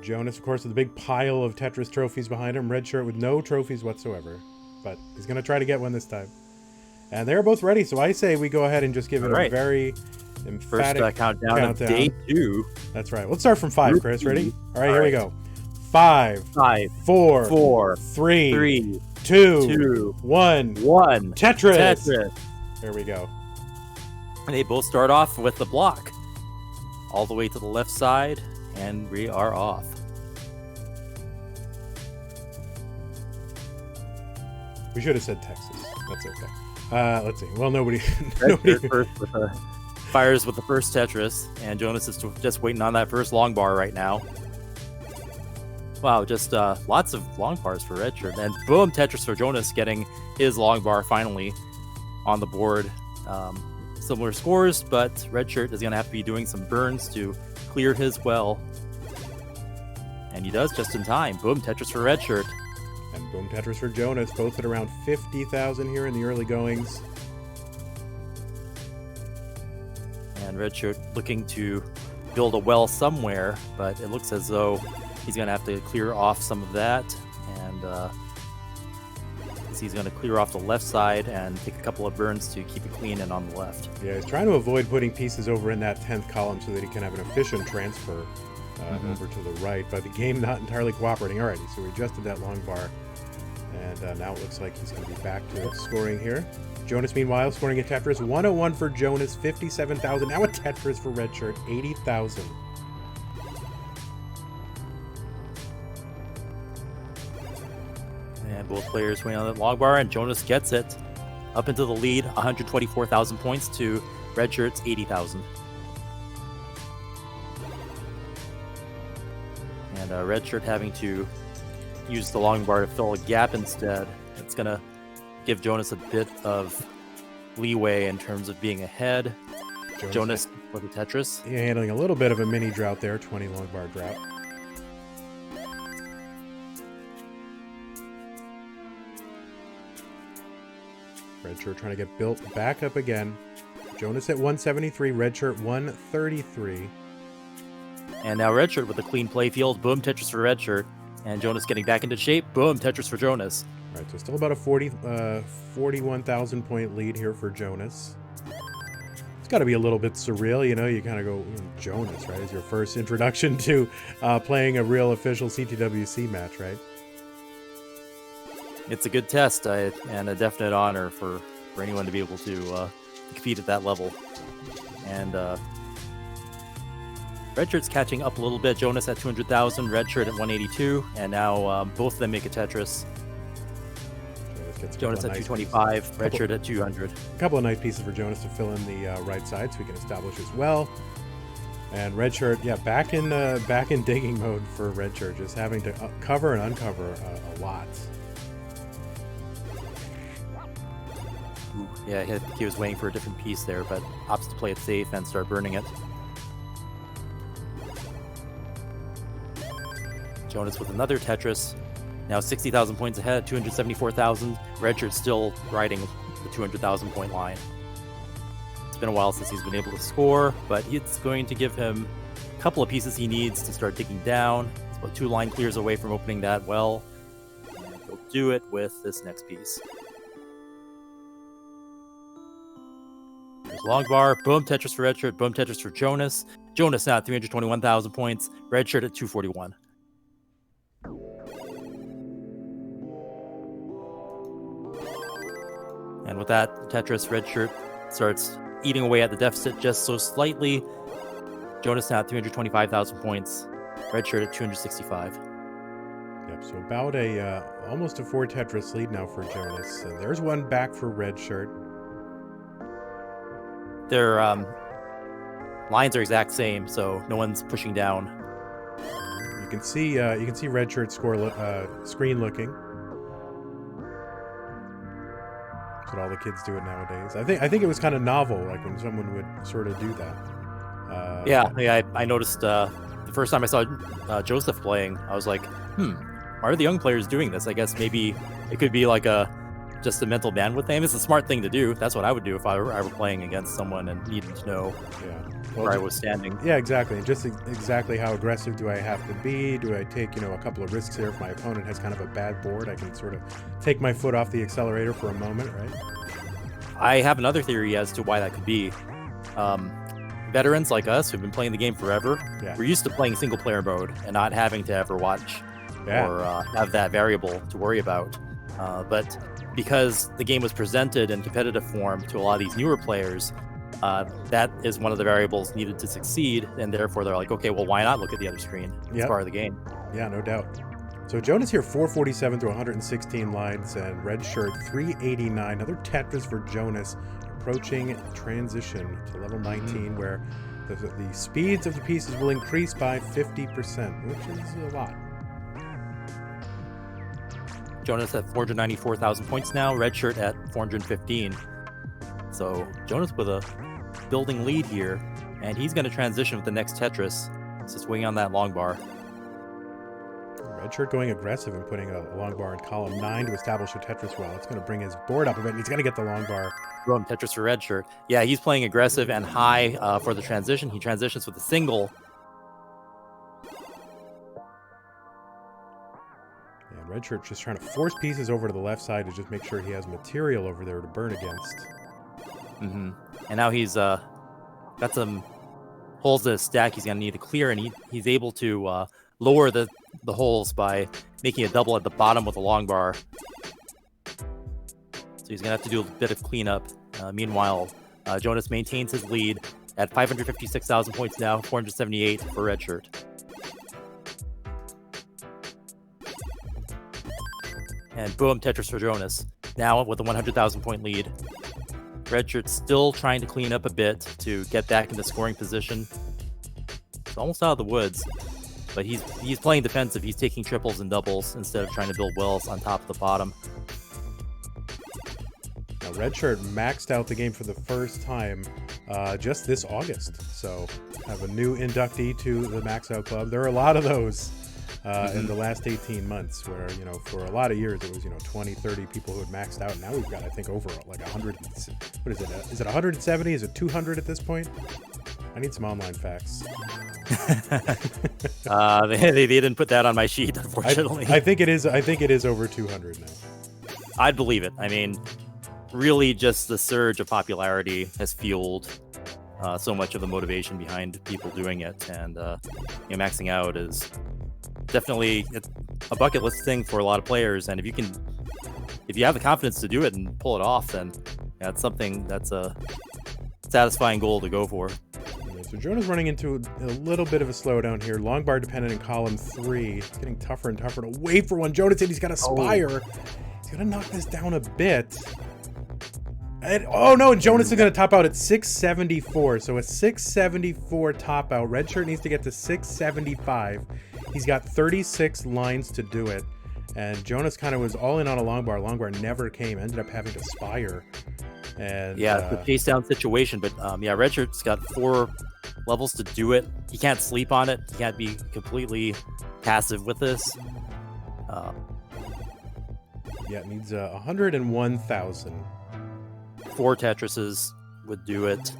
Jonas, of course, with a big pile of Tetris trophies behind him. Redshurt with no trophies whatsoever. But he's going to try to get one this time. And they're both ready, so I say we go ahead and just give it a very emphatic first countdown of day 2. That's right. Let's start from 5, Chris. Ready? All right, here we go. 5, 4, 3, 2, 1. Tetris. There we go. And they both start off with the block. All the way to the left side, and we are off. We should have said Texas. That's okay. Let's see. Well, nobody Fires with the first Tetris, and Jonas is just waiting on that first long bar right now. Wow, just lots of long bars for Redshurt. And boom, Tetris for Jonas, getting his long bar finally on the board. Similar scores, but Redshurt is going to have to be doing some burns to clear his well. And he does just in time. Boom, Tetris for Redshurt. And boom, Tetris for Jonas, both at around 50,000 here in the early goings. And Redshurt looking to build a well somewhere, but it looks as though he's going to have to clear off some of that. And he's going to clear off the left side and take a couple of burns to keep it clean and on the left. Yeah, he's trying to avoid putting pieces over in that 10th column so that he can have an efficient transfer over to the right, but the game not entirely cooperating. Alrighty, so we adjusted that long bar, and now it looks like he's going to be back to scoring here. Jonas, meanwhile, scoring a Tetris. 101 for Jonas, 57,000. Now a Tetris for Redshurt, 80,000. And both players waiting on that long bar, and Jonas gets it up into the lead, 124,000 points to Redshirt's 80,000. And Redshurt having to use the long bar to fill a gap instead. It's going to give Jonas a bit of leeway in terms of being ahead. Jonas with the Tetris. Yeah, handling a little bit of a mini drought there, 20 long bar drought. Redshurt trying to get built back up again. Jonas at 173, Redshurt 133. And now Redshurt with a clean play field. Boom, Tetris for Redshurt. And Jonas getting back into shape. Boom, Tetris for Jonas. All right, so still about a 41,000 point lead here for Jonas. It's got to be a little bit surreal, you know. You kind of go, Jonas, right? Is your first introduction to playing a real official CTWC match, right? It's a good test and a definite honor for anyone to be able to compete at that level. And Redshirt's catching up a little bit. Jonas at 200,000, Redshurt at 182, and now both of them make a Tetris. Jonas at 225, Redshurt at 200. A couple of nice pieces for Jonas to fill in the right side so we can establish as well. And Redshurt, yeah, back in digging mode for Redshurt, just having to cover and uncover a lot. Yeah, he was waiting for a different piece there, but opts to play it safe and start burning it. Jonas with another Tetris. Now 60,000 points ahead, 274,000. Redshirt's still riding the 200,000 point line. It's been a while since he's been able to score, but it's going to give him a couple of pieces he needs to start digging down. He's about 2 line clears away from opening that well. And he'll do it with this next piece. There's long bar, boom, Tetris for Redshurt, boom, Tetris for Jonas. Jonas now at 321,000 points, Redshurt at 241. And with that Tetris, Redshurt starts eating away at the deficit just so slightly. Jonas now at 325,000 points, Redshurt at 265. Yep, so about almost a 4 Tetris lead now for Jonas. And there's one back for Redshurt. Their lines are exact same, so no one's pushing down. You can see Redshirt's screen looking. That's what all the kids do it nowadays. I think it was kind of novel, like when someone would sort of do that. Yeah. I noticed the first time I saw Joseph playing, I was like, why are the young players doing this? I guess maybe it could be like a just the mental bandwidth thing. It's a smart thing to do. That's what I would do if I were playing against someone and needed to know where I was standing. Yeah, exactly. And just exactly how aggressive do I have to be? Do I take, a couple of risks here? If my opponent has kind of a bad board, I can sort of take my foot off the accelerator for a moment, right? I have another theory as to why that could be. Veterans like us who've been playing the game forever, we're used to playing single player mode and not having to ever watch or have that variable to worry about. But because the game was presented in competitive form to a lot of these newer players, that is one of the variables needed to succeed, and therefore they're like, okay, well, why not look at the other screen? It's part of the game. Yeah, no doubt. So Jonas here, 447 through 116 lines, and Redshurt 389. Another Tetris for Jonas, approaching transition to level 19, where the speeds of the pieces will increase by 50%, which is a lot. Jonas at 494,000 points now, Redshurt at 415. So Jonas with a building lead here, and he's going to transition with the next Tetris. He's just waiting on that long bar. Redshurt going aggressive and putting a long bar in column 9 to establish a Tetris well. It's going to bring his board up a bit, and he's going to get the long bar. Boom, Tetris for Redshurt. Yeah, he's playing aggressive and high for the transition. He transitions with a single. Yeah, Redshirt's just trying to force pieces over to the left side to just make sure he has material over there to burn against. And now he's got some holes to his stack he's going to need to clear, and he's able to lower the holes by making a double at the bottom with a long bar. So he's going to have to do a bit of cleanup. Meanwhile, Jonas maintains his lead at 556,000 points now, 478 for Redshurt. And boom, Tetris for Jonas. Now with a 100,000 point lead. Redshirt's still trying to clean up a bit to get back into scoring position. It's almost out of the woods, but he's playing defensive. He's taking triples and doubles instead of trying to build wells on top of the bottom. Now, Redshurt maxed out the game for the first time just this August. So have a new inductee to the Max Out Club. There are a lot of those in the last 18 months where, for a lot of years it was, 20, 30 people who had maxed out. Now we've got, I think, over like 100. What is it? Is it 170? Is it 200 at this point? I need some online facts. They didn't put that on my sheet, unfortunately. I think it is. I think it is over 200 now. I'd believe it. I mean, really, just the surge of popularity has fueled so much of the motivation behind people doing it, and maxing out is definitely a bucket list thing for a lot of players. And if you have the confidence to do it and pull it off, then it's something that's a satisfying goal to go for. So Jonas running into a little bit of a slowdown here. Long bar dependent in column 3. It's getting tougher and tougher to wait for one. Jonas, he's got a spire. He's going to knock this down a bit. And, and Jonas is going to top out at 674. So a 674 top out. Redshurt needs to get to 675. He's got 36 lines to do it. And Jonas kind of was all in on a long bar. Long bar never came. Ended up having to spire. And it's a chase down situation. But Redshirt's got 4 levels to do it. He can't sleep on it. He can't be completely passive with this. It needs 101,000. 4 Tetrises would do it.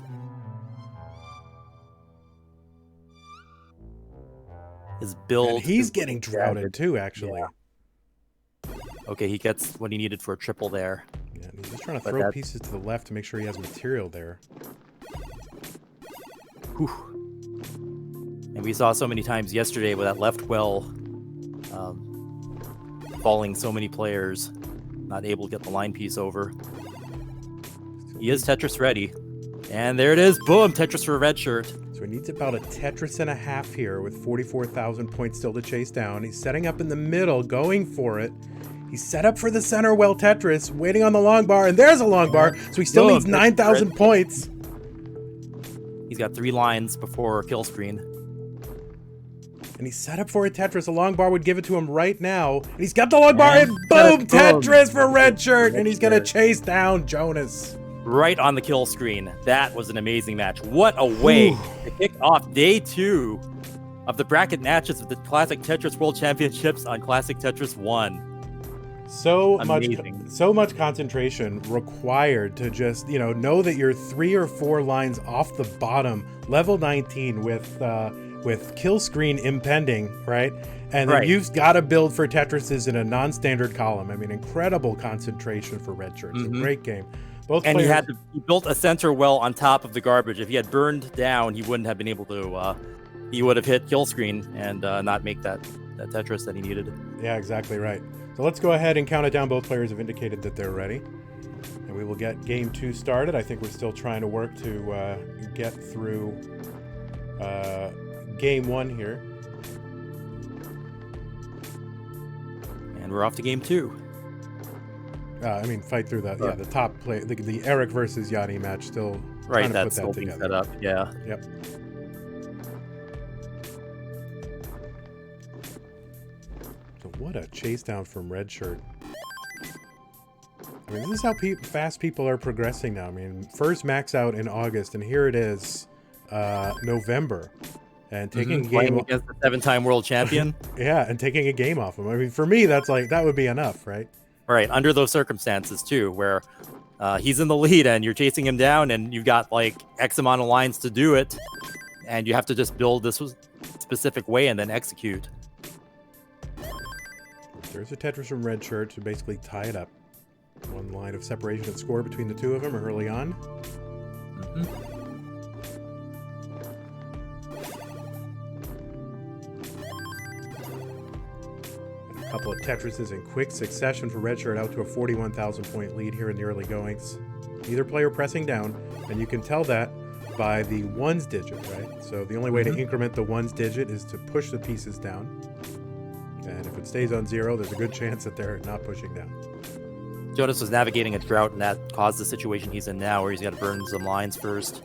His build. And he's getting droughted too, actually. Yeah. Okay, he gets what he needed for a triple there. Yeah, and he's just trying to throw pieces to the left to make sure he has material there. Whew. And we saw so many times yesterday with that left well falling so many players, not able to get the line piece over. He is Tetris ready. And there it is. Boom, Tetris for Redshurt. So he needs about a Tetris and a half here with 44,000 points still to chase down. He's setting up in the middle, going for it. He's set up for the center well Tetris, waiting on the long bar, and there's a long bar, so he still needs 9,000 points. He's got 3 lines before a kill screen. And he's set up for a Tetris. A long bar would give it to him right now. And he's got the long bar, and boom, Tetris for Redshurt, and he's going to chase down Jonas. Right on the kill screen. That was an amazing match. What a way to kick off day 2 of the bracket matches of the Classic Tetris World Championships on Classic Tetris 1. Amazing. so much concentration required to just, know that you're 3 or 4 lines off the bottom, level 19 with kill screen impending, right? And then you've got to build for Tetrises in a non-standard column. I mean, incredible concentration for Redshurt. It's a great game. Both and players... he built a center well on top of the garbage. If he had burned down, he wouldn't have been able to. He would have hit kill screen and not make that Tetris that he needed. Yeah, exactly right. So let's go ahead and count it down. Both players have indicated that they're ready. And we will get game 2 started. I think we're still trying to work to get through game 1 here. And we're off to game 2. Fight through the top play, the Eric versus Yani match. Still right. trying to That's put that still being together. set up. Yeah. Yep. So what a chase down from Redshurt. I mean, this is how fast people are progressing now. I mean, first max out in August, and here it is, November, and taking a game against the 7-time world champion. Yeah, and taking a game off him. I mean, for me, that would be enough, right? Right, under those circumstances too, where he's in the lead and you're chasing him down, and you've got like X amount of lines to do it, and you have to just build this specific way and then execute. There's a Tetris from Redshurt to basically tie it up. One line of separation and score between the two of them early on. A couple of Tetrises in quick succession for Redshurt out to a 41,000 point lead here in the early goings. Either player pressing down, and you can tell that by the ones digit, right? So the only way to increment the ones digit is to push the pieces down. And if it stays on 0, there's a good chance that they're not pushing down. Jonas was navigating a drought, and that caused the situation he's in now, where he's got to burn some lines first.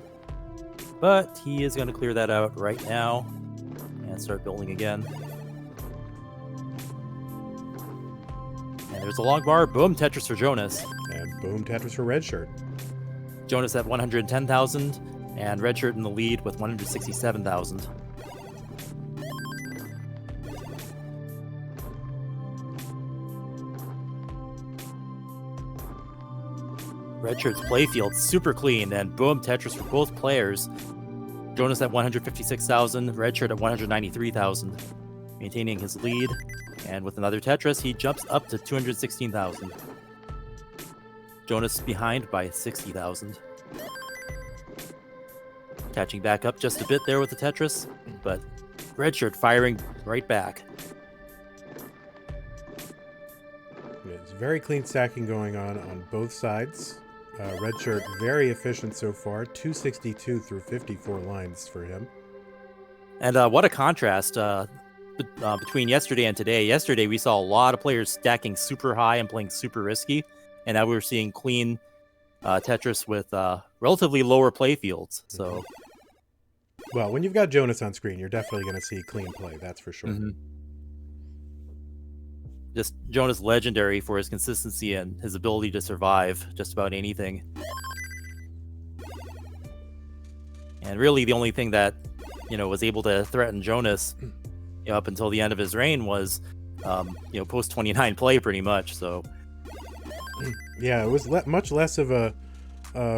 But he is going to clear that out right now and start building again. And there's a long bar. Boom, Tetris for Jonas. And boom, Tetris for Redshurt. Jonas at 110,000, and Redshurt in the lead with 167,000. Redshirt's playfield super clean, and boom, Tetris for both players. Jonas at 156,000, Redshurt at 193,000, maintaining his lead. And with another Tetris, he jumps up to 216,000. Jonas behind by 60,000. Catching back up just a bit there with the Tetris, but Redshurt firing right back. It's very clean stacking going on both sides. Redshurt very efficient so far, 262 through 54 lines for him. And what a contrast between yesterday and today. Yesterday we saw a lot of players stacking super high and playing super risky, and now we're seeing clean Tetris with relatively lower playfields. So, well, when you've got Jonas on screen, you're definitely going to see clean play. That's for sure. Just Jonas legendary for his consistency and his ability to survive just about anything. And really, the only thing that was able to threaten Jonas up until the end of his reign was post 29 play, pretty much. So yeah, it was much less of a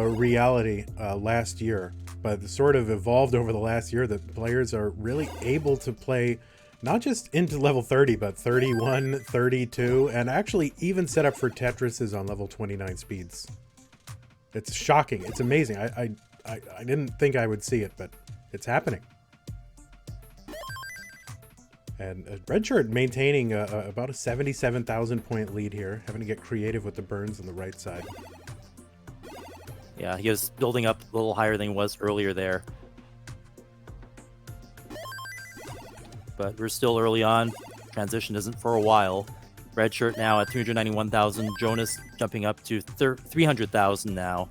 reality last year, but it sort of evolved over the last year that players are really able to play not just into level 30, but 31, 32, and actually even set up for Tetrises on level 29 speeds. It's shocking. It's amazing. I didn't think I would see it, but it's happening. And Redshurt maintaining about a 77,000 point lead here, having to get creative with the burns on the right side. Yeah, he was building up a little higher than he was earlier there. But we're still early on. Transition isn't for a while. Redshurt now at 391,000. Jonas jumping up to 300,000 now.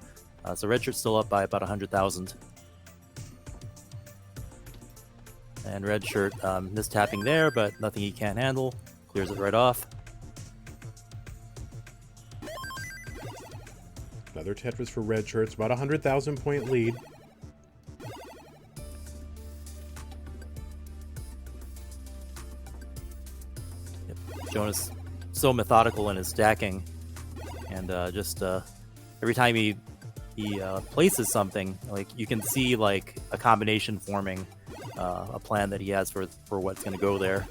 So Redshirt's still up by about 100,000. And Redshurt mistapping there, but nothing he can't handle. Clears it right off. Another Tetris for Redshurt. It's about a 100,000 point lead. Jonas so methodical in his stacking, and just every time he places something, like you can see like a combination forming, a plan that he has for what's going to go there.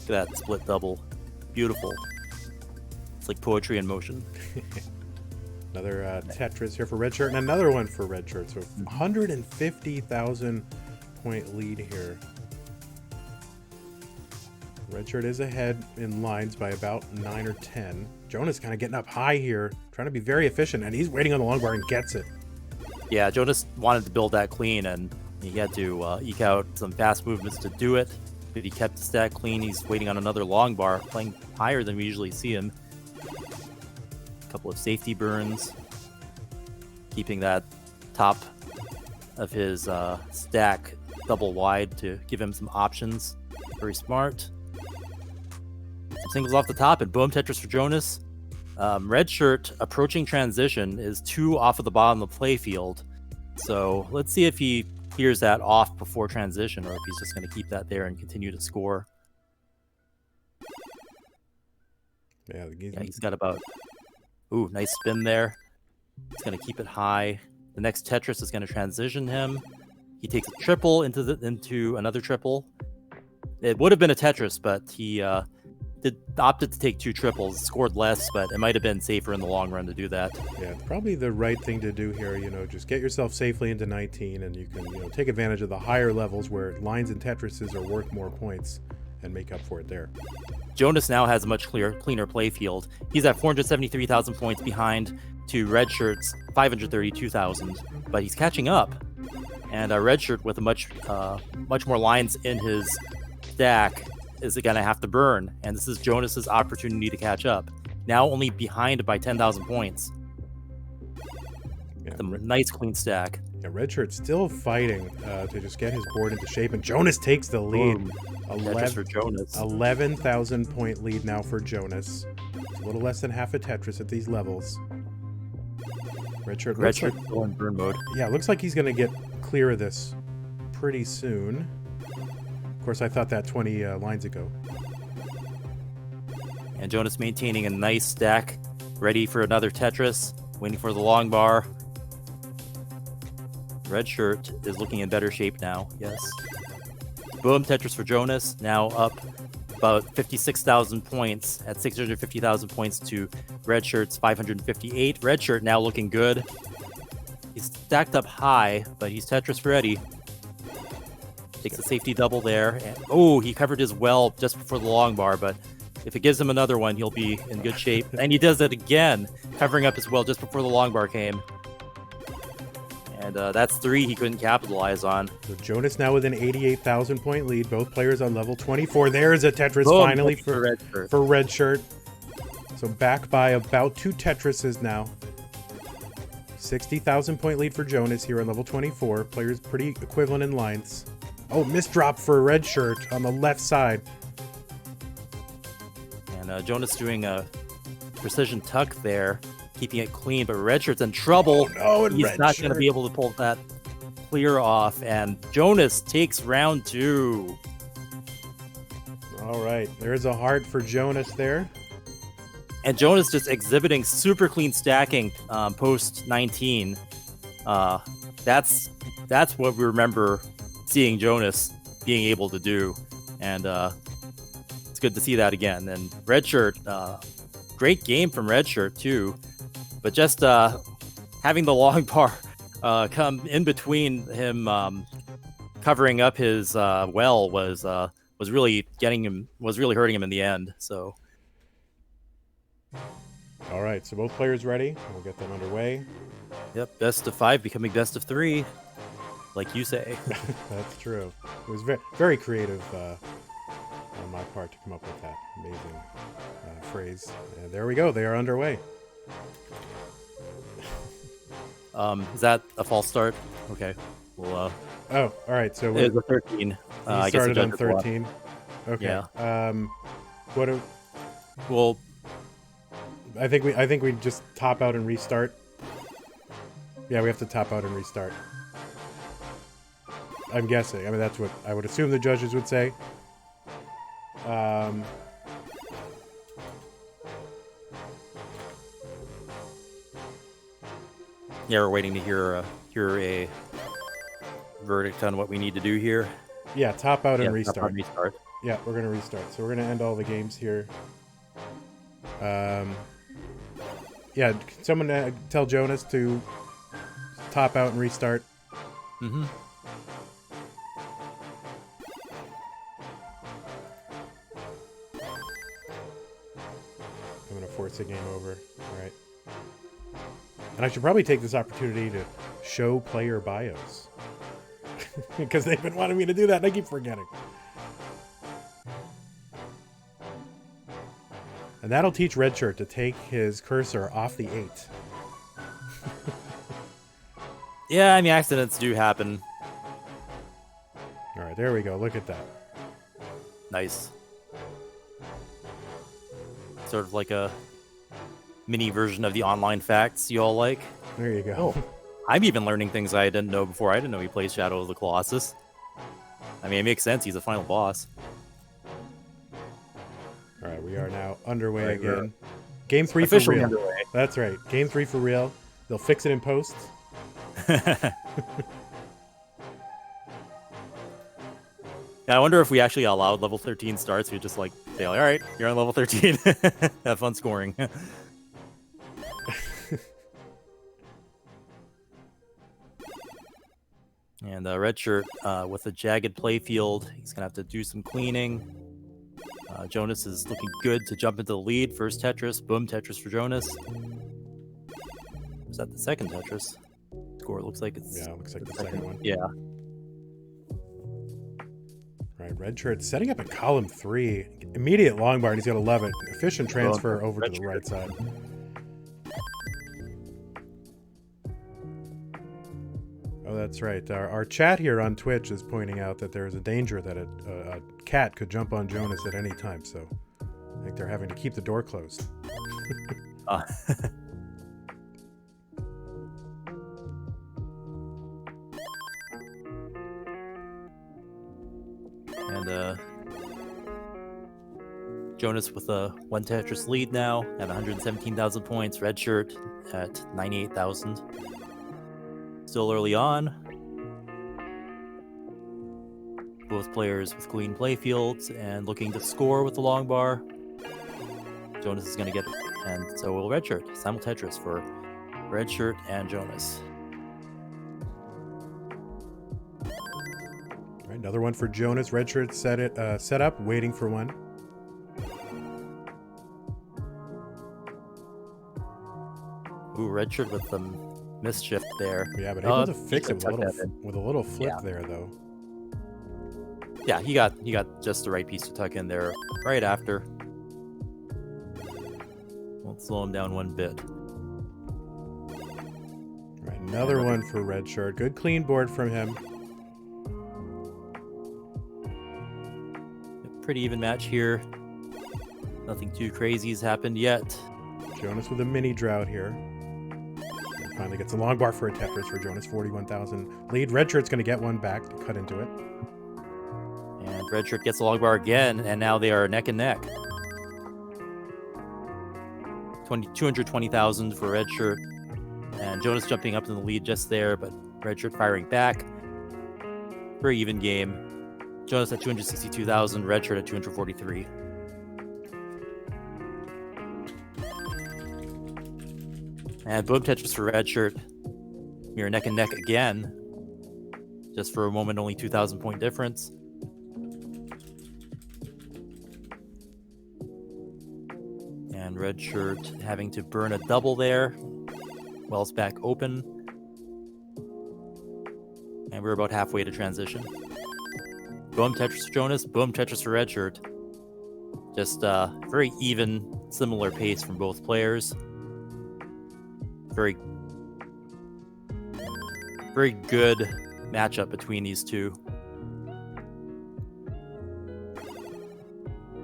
Look at that split double, beautiful. It's like poetry in motion. Another Tetris here for Redshurt, and another one for Redshurt. So 150,000 point lead here. Redshurt is ahead in lines by about 9 or 10. Jonas kind of getting up high here, trying to be very efficient, and he's waiting on the long bar and gets it. Yeah, Jonas wanted to build that clean, and he had to eke out some fast movements to do it. But he kept the stack clean. He's waiting on another long bar, playing higher than we usually see him. A couple of safety burns, keeping that top of his stack double wide to give him some options. Very smart. Singles off the top, and boom, Tetris for Jonas. Redshurt approaching transition is 2 off of the bottom of the playfield. So let's see if he clears that off before transition, or if he's just going to keep that there and continue to score. Yeah, he's got about... Ooh, nice spin there. He's going to keep it high. The next Tetris is going to transition him. He takes a triple into another triple. It would have been a Tetris, but he opted to take 2 triples, scored less, but it might have been safer in the long run to do that. Yeah, probably the right thing to do here. Just get yourself safely into 19, and you can take advantage of the higher levels where lines and Tetrises are worth more points and make up for it there. Jonas now has a much cleaner play field. He's at 473,000 points behind to Redshirt's 532,000, but he's catching up. And Redshirt with a much more lines in his stack is going to have to burn, and this is Jonas's opportunity to catch up. Now only behind by 10,000 points. Yeah, nice clean stack. Yeah, Redshirt's still fighting to just get his board into shape, and Jonas takes the lead. 11,000 point lead now for Jonas. It's a little less than half a Tetris at these levels. Redshirt's still in burn mode. Yeah, looks like he's going to get clear of this pretty soon. Of course, I thought that 20 lines ago. And Jonas maintaining a nice stack, ready for another Tetris, waiting for the long bar. Redshirt is looking in better shape now, yes. Boom, Tetris for Jonas, now up about 56,000 points at 650,000 points to Redshirt's 558. Redshirt now looking good. He's stacked up high, but he's Tetris ready. Takes a safety double there. And, oh, he covered his well just before the long bar, but if it gives him another one, he'll be in good shape. And he does it again, covering up his well just before the long bar came. And that's 3 he couldn't capitalize on. So Jonas now with an 88,000 point lead. Both players on level 24. There's a Tetris Boom, finally for Redshirt. So back by about 2 Tetrises now. 60,000 point lead for Jonas here on level 24. Players pretty equivalent in lines. Oh, misdrop for Redshirt on the left side. And Jonas doing a precision tuck there, keeping it clean, but Redshirt's in trouble. Oh, no, he's not going to be able to pull that clear off, and Jonas takes round 2. All right, there's a heart for Jonas there. And Jonas just exhibiting super clean stacking post 19. That's what we remember seeing Jonas being able to do, and it's good to see that again. And Redshirt, great game from Redshirt too, but just having the long bar come in between him covering up his well was really hurting him in the end. So. All right, so both players ready. We'll get them underway. Yep, best of 5 becoming best of 3, like you say. That's true. It was very, very creative on my part to come up with that amazing phrase. And there we go. They are underway. Is that a false start? Okay. Well. Oh, all right. So it was a 13. I guess started on 13. Okay. Yeah. Well, I think we just top out and restart. Yeah, we have to top out and restart. I'm guessing. I mean, that's what I would assume the judges would say. Yeah, we're waiting to hear a verdict on what we need to do here. Yeah, top out and Yeah, restart. top out and restart. Yeah, we're gonna restart. So we're gonna end all the games here. Yeah, can someone tell Jonas to top out and restart? Mm-hmm. I'm gonna force the game over. All right. And I should probably take this opportunity to show player bios. Because they've been wanting me to do that, and I keep forgetting. And that'll teach Redshurt to take his cursor off the 8. Yeah, I mean, accidents do happen. All right, there we go. Look at that. Nice. Sort of like a mini version of the online facts you all like. There you go. Oh, I'm even learning things I didn't know before. I didn't know he plays Shadow of the Colossus. I mean, it makes sense. He's a final boss. All right, we are now underway Right, again. Game 3 for Officially real. underway. That's right. Game 3 for real. They'll fix it in post. Yeah, I wonder if we actually allowed level 13 starts. We just like say, all right, you're on level 13. Have fun scoring. And Redshirt with a jagged playfield. He's going to have to do some cleaning. Jonas is looking good to jump into the lead. First Tetris. Boom, Tetris for Jonas. Is that the second Tetris? Score looks like it's... Yeah, it looks like the second one. Yeah. Right, Redshirt setting up in column 3. Immediate long bar, and he's got to love it. Efficient transfer over to the right side. Oh, that's right. Our chat here on Twitch is pointing out that there is a danger that a cat could jump on Jonas at any time, so I think they're having to keep the door closed. And Jonas with a 1 Tetris lead now at 117,000 points. Redshirt at 98,000. Still early on. Both players with clean playfields and looking to score with the long bar. Jonas is going to get it, and so will Redshirt. Simul Tetris for Redshirt and Jonas. All right, another one for Jonas. Redshirt set up, waiting for one. Ooh, Redshirt with some mischief there. Yeah, but able to fix it with a little flip there, though. Yeah, he got just the right piece to tuck in there right after. Won't slow him down one bit. Right, another one for Redshirt. Good clean board from him. A pretty even match here. Nothing too crazy has happened yet. Jonas with a mini drought here. And finally gets a long bar for a Tetris for Jonas. 41,000 lead. Redshirt's going to get one back to cut into it. And Redshirt gets a long bar again, and now they are neck and neck. 220,000 for Redshirt. And Jonas jumping up in the lead just there, but Redshirt firing back. Very even game. Jonas at 262,000, Redshirt at 243. And boom Tetris for Redshirt. We are neck and neck again. Just for a moment, only 2,000 point difference. And Redshirt having to burn a double there. Wells back open. And we're about halfway to transition. Boom Tetris for Jonas, boom Tetris for Redshirt. Just very even, similar pace from both players. Very good matchup between these two.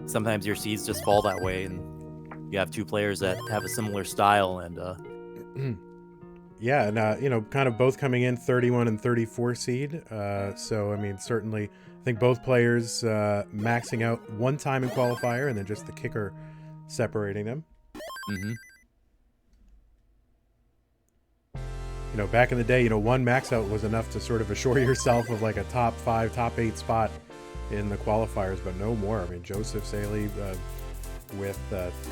Sometimes your seeds just fall that way, and you have two players that have a similar style, and yeah, and kind of both coming in 31 and 34 seed. So I mean, certainly, I think both players maxing out one time in qualifier, and then just the kicker separating them. Mm-hmm. You know, back in the day, you know, one max out was enough to sort of assure yourself of like a top 5, top 8 spot in the qualifiers, but no more. I mean, Joseph Saley with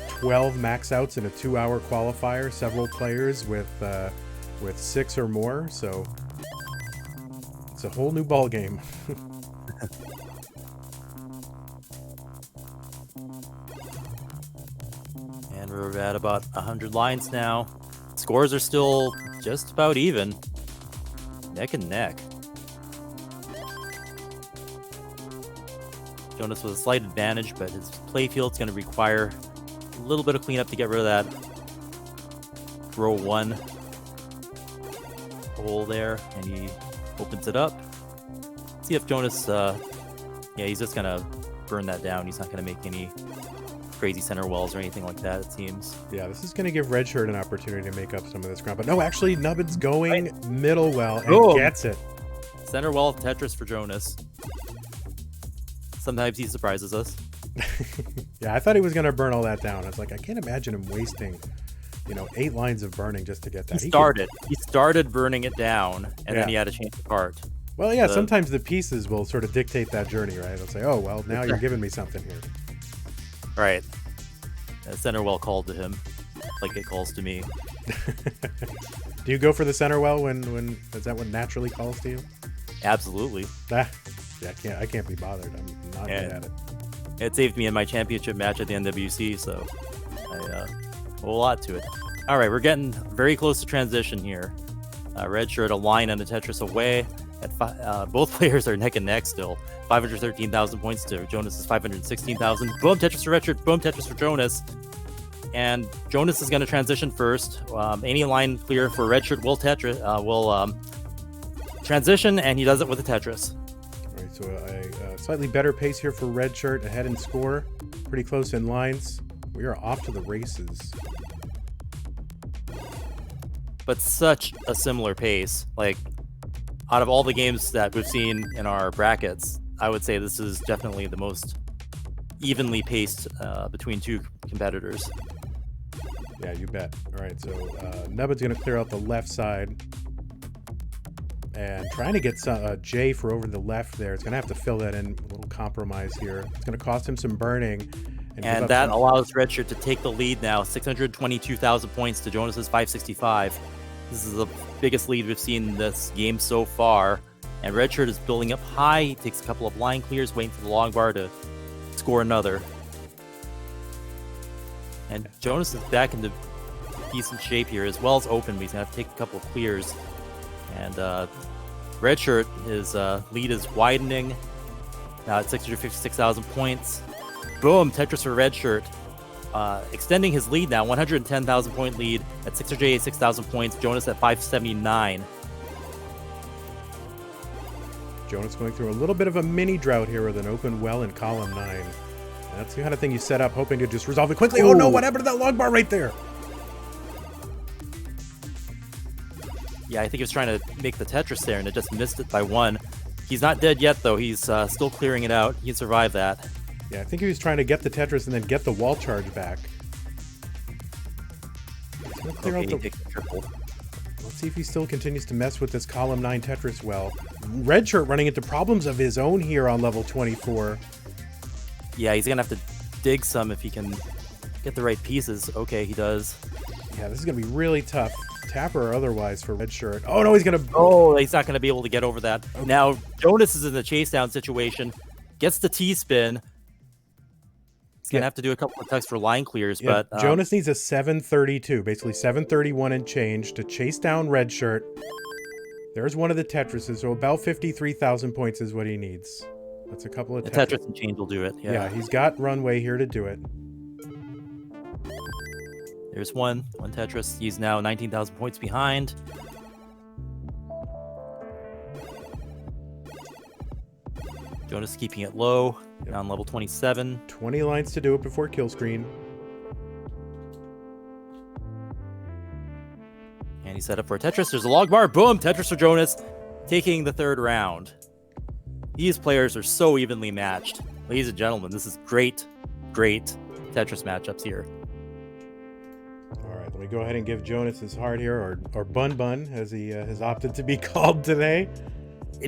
12 max outs in a 2-hour qualifier, several players with 6 or more, so it's a whole new ball game. And we're at about 100 lines now. Scores are still just about even. Neck and neck. Jonas with a slight advantage, but his playfield's going to require a little bit of cleanup to get rid of that row 1 hole there, and he opens it up. See if Jonas, yeah, he's just going to burn that down. He's not going to make any crazy center wells or anything like that, it seems. Yeah, this is going to give Redshurt an opportunity to make up some of this ground. But no, actually, Nubbin's going middle well and gets it. Center well Tetris for Jonas. Sometimes he surprises us. Yeah, I thought he was going to burn all that down. I was like, I can't imagine him wasting, 8 lines of burning just to get that. He started burning it down, and then he had to change the part. Well, yeah, sometimes the pieces will sort of dictate that journey, right? They'll say, oh, well, now you're giving me something here. Right. Center well called to him, like it calls to me. Do you go for the center well when is that what naturally calls to you? Absolutely. Yeah, I can't be bothered. I'm not good at it. It saved me in my championship match at the NWC, so I owe a lot to it. All right, we're getting very close to transition here. Redshurt a line and a Tetris away. Both players are neck and neck still. 513,000 points to Jonas's 516,000. Boom, Tetris for Redshurt. Boom, Tetris for Jonas. And Jonas is going to transition first. Any line clear for Redshurt will transition, and he does it with a Tetris. All right, so a slightly better pace here for Redshurt. Ahead in score. Pretty close in lines. We are off to the races. But such a similar pace. Like, out of all the games that we've seen in our brackets, I would say this is definitely the most evenly paced between two competitors. Yeah, you bet. All right, so Nubbin's going to clear out the left side. And trying to get J for over the left there. It's going to have to fill that in. A little compromise here. It's going to cost him some burning. And that allows Redshurt to take the lead now. 622,000 points to Jonas's 565. This is the biggest lead we've seen in this game so far. And Redshurt is building up high. He takes a couple of line clears, waiting for the long bar to score another. And Jonas is back into decent shape here, as well as open, but he's going to have to take a couple of clears. And Redshurt, his lead is widening. Now at 656,000 points. Boom, Tetris for Redshurt. Extending his lead now, 110,000 point lead at 686,000 points. Jonas at 579. Jonas going through a little bit of a mini drought here with an open well in column 9. And that's the kind of thing you set up hoping to just resolve it quickly. Oh no, what happened to that log bar right there? Yeah, I think he was trying to make the Tetris there and it just missed it by 1. He's not dead yet though. He's still clearing it out. He can survive that. Yeah, I think he was trying to get the Tetris and then get the wall charge back. Let's see if he still continues to mess with this column 9 Tetris well. Redshurt running into problems of his own here on level 24. Yeah, he's going to have to dig some if he can get the right pieces. Okay, he does. Yeah, this is going to be really tough. Tapper or otherwise for Redshurt. Oh, no, he's going to... Oh, he's not going to be able to get over that. Okay. Now, Jonas is in the chase down situation. Gets the T-spin. He's going to have to do a couple of tucks for line clears, but... Jonas needs a 732, basically 731 and change to chase down Redshurt. There's one of the Tetrises, so about 53,000 points is what he needs. That's a couple of Tetris and change will do it, yeah. Yeah, he's got runway here to do it. There's one Tetris. He's now 19,000 points behind. Jonas keeping it low, down level 27. 20 lines to do it before kill screen. And he's set up for a Tetris. There's a log bar. Boom! Tetris for Jonas, taking the 3rd round. These players are so evenly matched. Ladies and gentlemen, this is great, great Tetris matchups here. All right, we go ahead and give Jonas his heart here, or Bun Bun, as he has opted to be called today.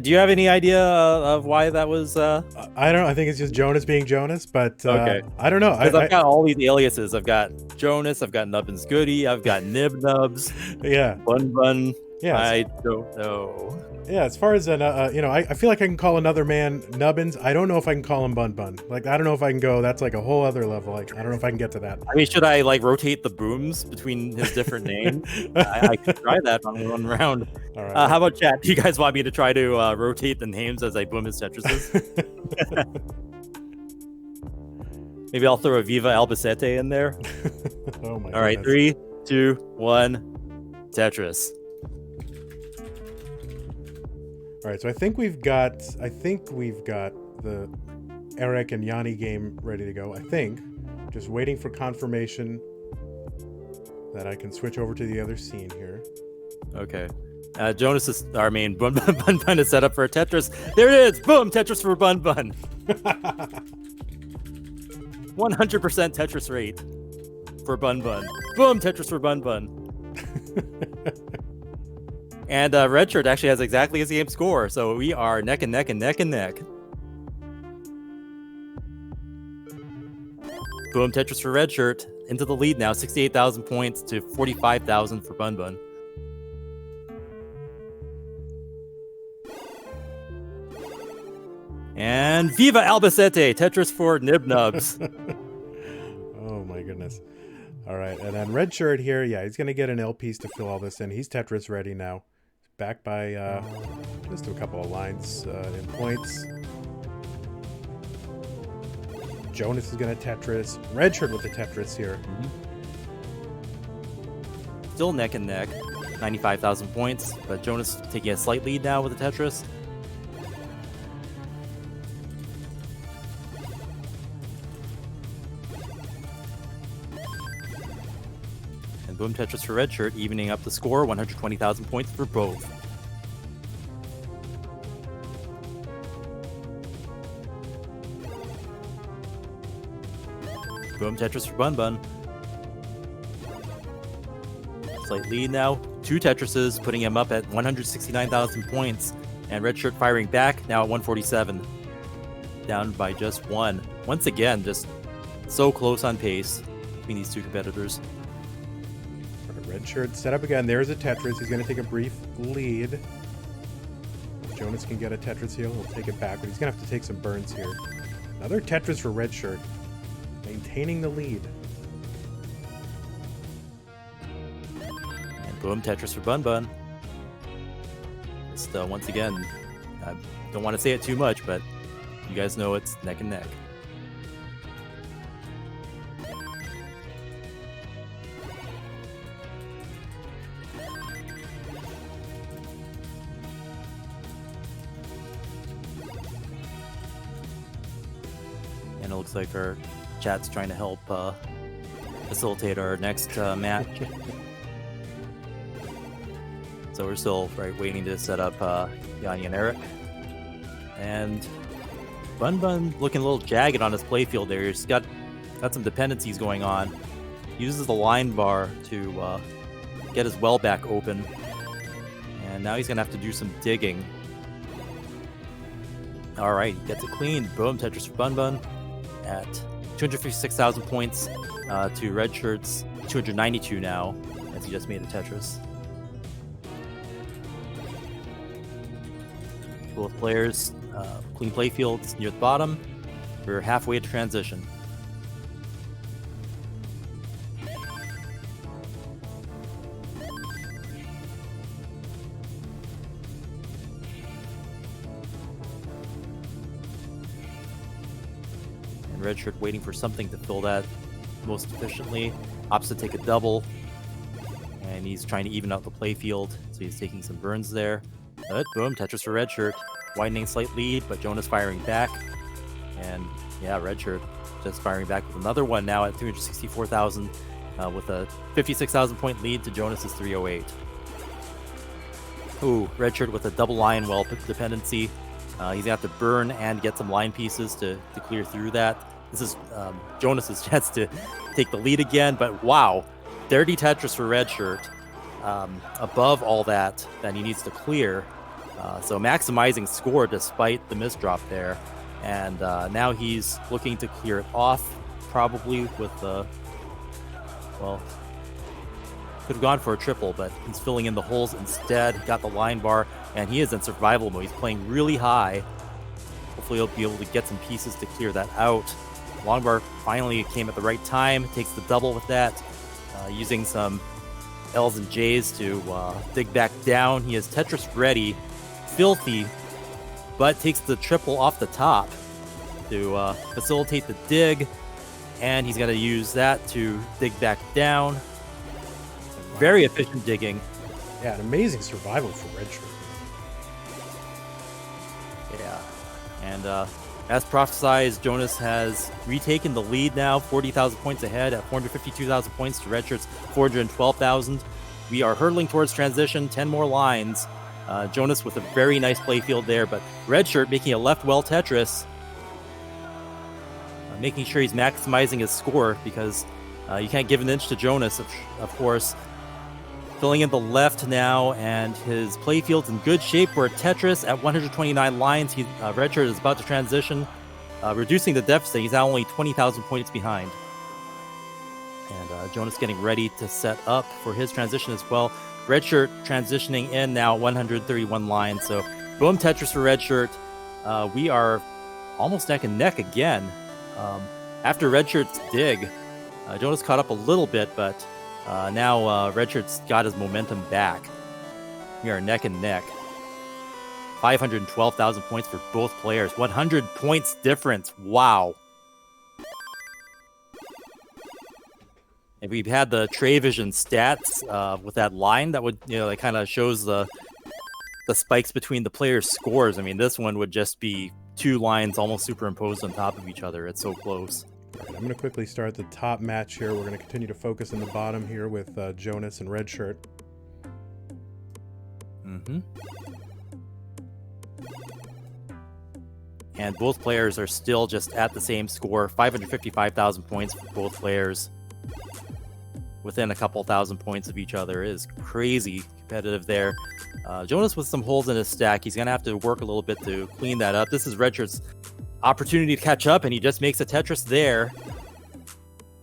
Do you have any idea of why that was? I don't know. I think it's just Jonas being Jonas, but Okay. I don't know. Because I've got all these aliases. I've got Jonas, I've got Nubbins Goody, I've got Nib Nubs, Yeah. Bun Bun. Yeah. I don't know. Yeah, as far as I feel like I can call another man Nubbins. I don't know if I can call him Bun Bun. Like, I don't know if I can go. That's like a whole other level. Like, I don't know if I can get to that. I mean, should I like rotate the booms between his different names? I could try that on one round. All right. How about chat? Do you guys want me to try to rotate the names as I boom his Tetrises? Maybe I'll throw a Viva Albacete in there. Oh my. All right, goodness. 3, 2, 1, Tetris. All right, so I think we've got the Eric and Yani game ready to go. I think. Just waiting for confirmation that I can switch over to the other scene here. Okay. Jonas is our main Bun Bun is set up for a Tetris. There it is! Boom! Tetris for Bun Bun. 100% Tetris rate for Bun Bun. Boom! Tetris for Bun Bun. And Redshurt actually has exactly his game score, so we are neck and neck and neck and neck. Boom, Tetris for Redshurt. Into the lead now, 68,000 points to 45,000 for Bun Bun. And Viva Albacete, Tetris for Nib Nubs. Oh my goodness. All right, and then Redshurt here, yeah, he's going to get an L piece to fill all this in. He's Tetris ready now. Back by just a couple of lines in points. Jonas is going to Tetris. Redshurt with the Tetris here. Still neck and neck, 95,000 points, but Jonas taking a slight lead now with the Tetris. And boom, Tetris for Redshurt, evening up the score, 120,000 points for both. Boom, Tetris for Bun Bun. Slight lead now. 2 Tetrises, putting him up at 169,000 points. And Redshurt firing back, now at 147. Down by just 1. Once again, just so close on pace between these two competitors. Redshurt set up again. There's a Tetris. He's going to take a brief lead. If Jonas can get a Tetris here, he'll take it back, but he's going to have to take some burns here. Another Tetris for Redshurt. Maintaining the lead. And boom, Tetris for Bun Bun. Just once again, I don't want to say it too much, but you guys know it's neck and neck. And it looks like our chat's trying to help facilitate our next match. So we're still waiting to set up Yani and Eric. And Bun Bun looking a little jagged on his playfield there. He's got some dependencies going on. He uses the line bar to get his well back open. And now he's going to have to do some digging. All right, gets it clean. Boom, Tetris for Bun Bun at 256,000 points to Redshirt's 292 now, as he just made a Tetris. Both players clean playfields near the bottom. We're halfway to transition. And Redshurt waiting for something to fill that most efficiently. Opts to take a double. And he's trying to even out the playfield, so he's taking some burns there. But boom, Tetris for Redshurt. Widening slight lead, but Jonas firing back. And yeah, Redshurt just firing back with another one now at 364,000 with a 56,000 point lead to Jonas's 308. Ooh, Redshurt with a double line well dependency. He's gonna have to burn and get some line pieces to clear through that. This is Jonas's chance to take the lead again, but wow, dirty Tetris for Redshurt. Above all that he needs to clear. So maximizing score despite the misdrop there. And now he's looking to clear it off, probably with the... Well, could have gone for a triple, but he's filling in the holes instead. Got the line bar, and he is in survival mode. He's playing really high. Hopefully he'll be able to get some pieces to clear that out. Long bar finally came at the right time. Takes the double with that. Using some L's and J's to dig back down. He has Tetris ready. Filthy, but takes the triple off the top to facilitate the dig. And he's going to use that to dig back down. Very efficient digging. Yeah, an amazing survival for Redshurt. Yeah. And as prophesized, Jonas has retaken the lead now, 40,000 points ahead at 452,000 points to Redshirt's 412,000. We are hurtling towards transition, 10 more lines. Jonas with a very nice playfield there, but Redshirt making a left well Tetris. Making sure he's maximizing his score because you can't give an inch to Jonas, of course. Filling in the left now, and his playfield's in good shape for Tetris at 129 lines. Redshirt is about to transition, reducing the deficit. He's now only 20,000 points behind. And Jonas getting ready to set up for his transition as well. Redshirt transitioning in now, 131 lines. So boom Tetris for Redshirt. We are almost neck and neck again. After Redshirt's dig, Jonas caught up a little bit, but now Redshirt's got his momentum back. We are neck and neck. 512,000 points for both players. 100 points difference. Wow. If we've had the Trey Vision stats with that line, that would, that kind of shows the spikes between the players' scores. I mean, this one would just be two lines almost superimposed on top of each other. It's so close. All right, I'm going to quickly start the top match here. We're going to continue to focus on the bottom here with Jonas and Redshirt. And both players are still just at the same score, 555,000 points for both players. Within a couple thousand points of each other. It is crazy competitive there. Jonas with some holes in his stack. He's going to have to work a little bit to clean that up. This is Redshirt's opportunity to catch up, and he just makes a Tetris there.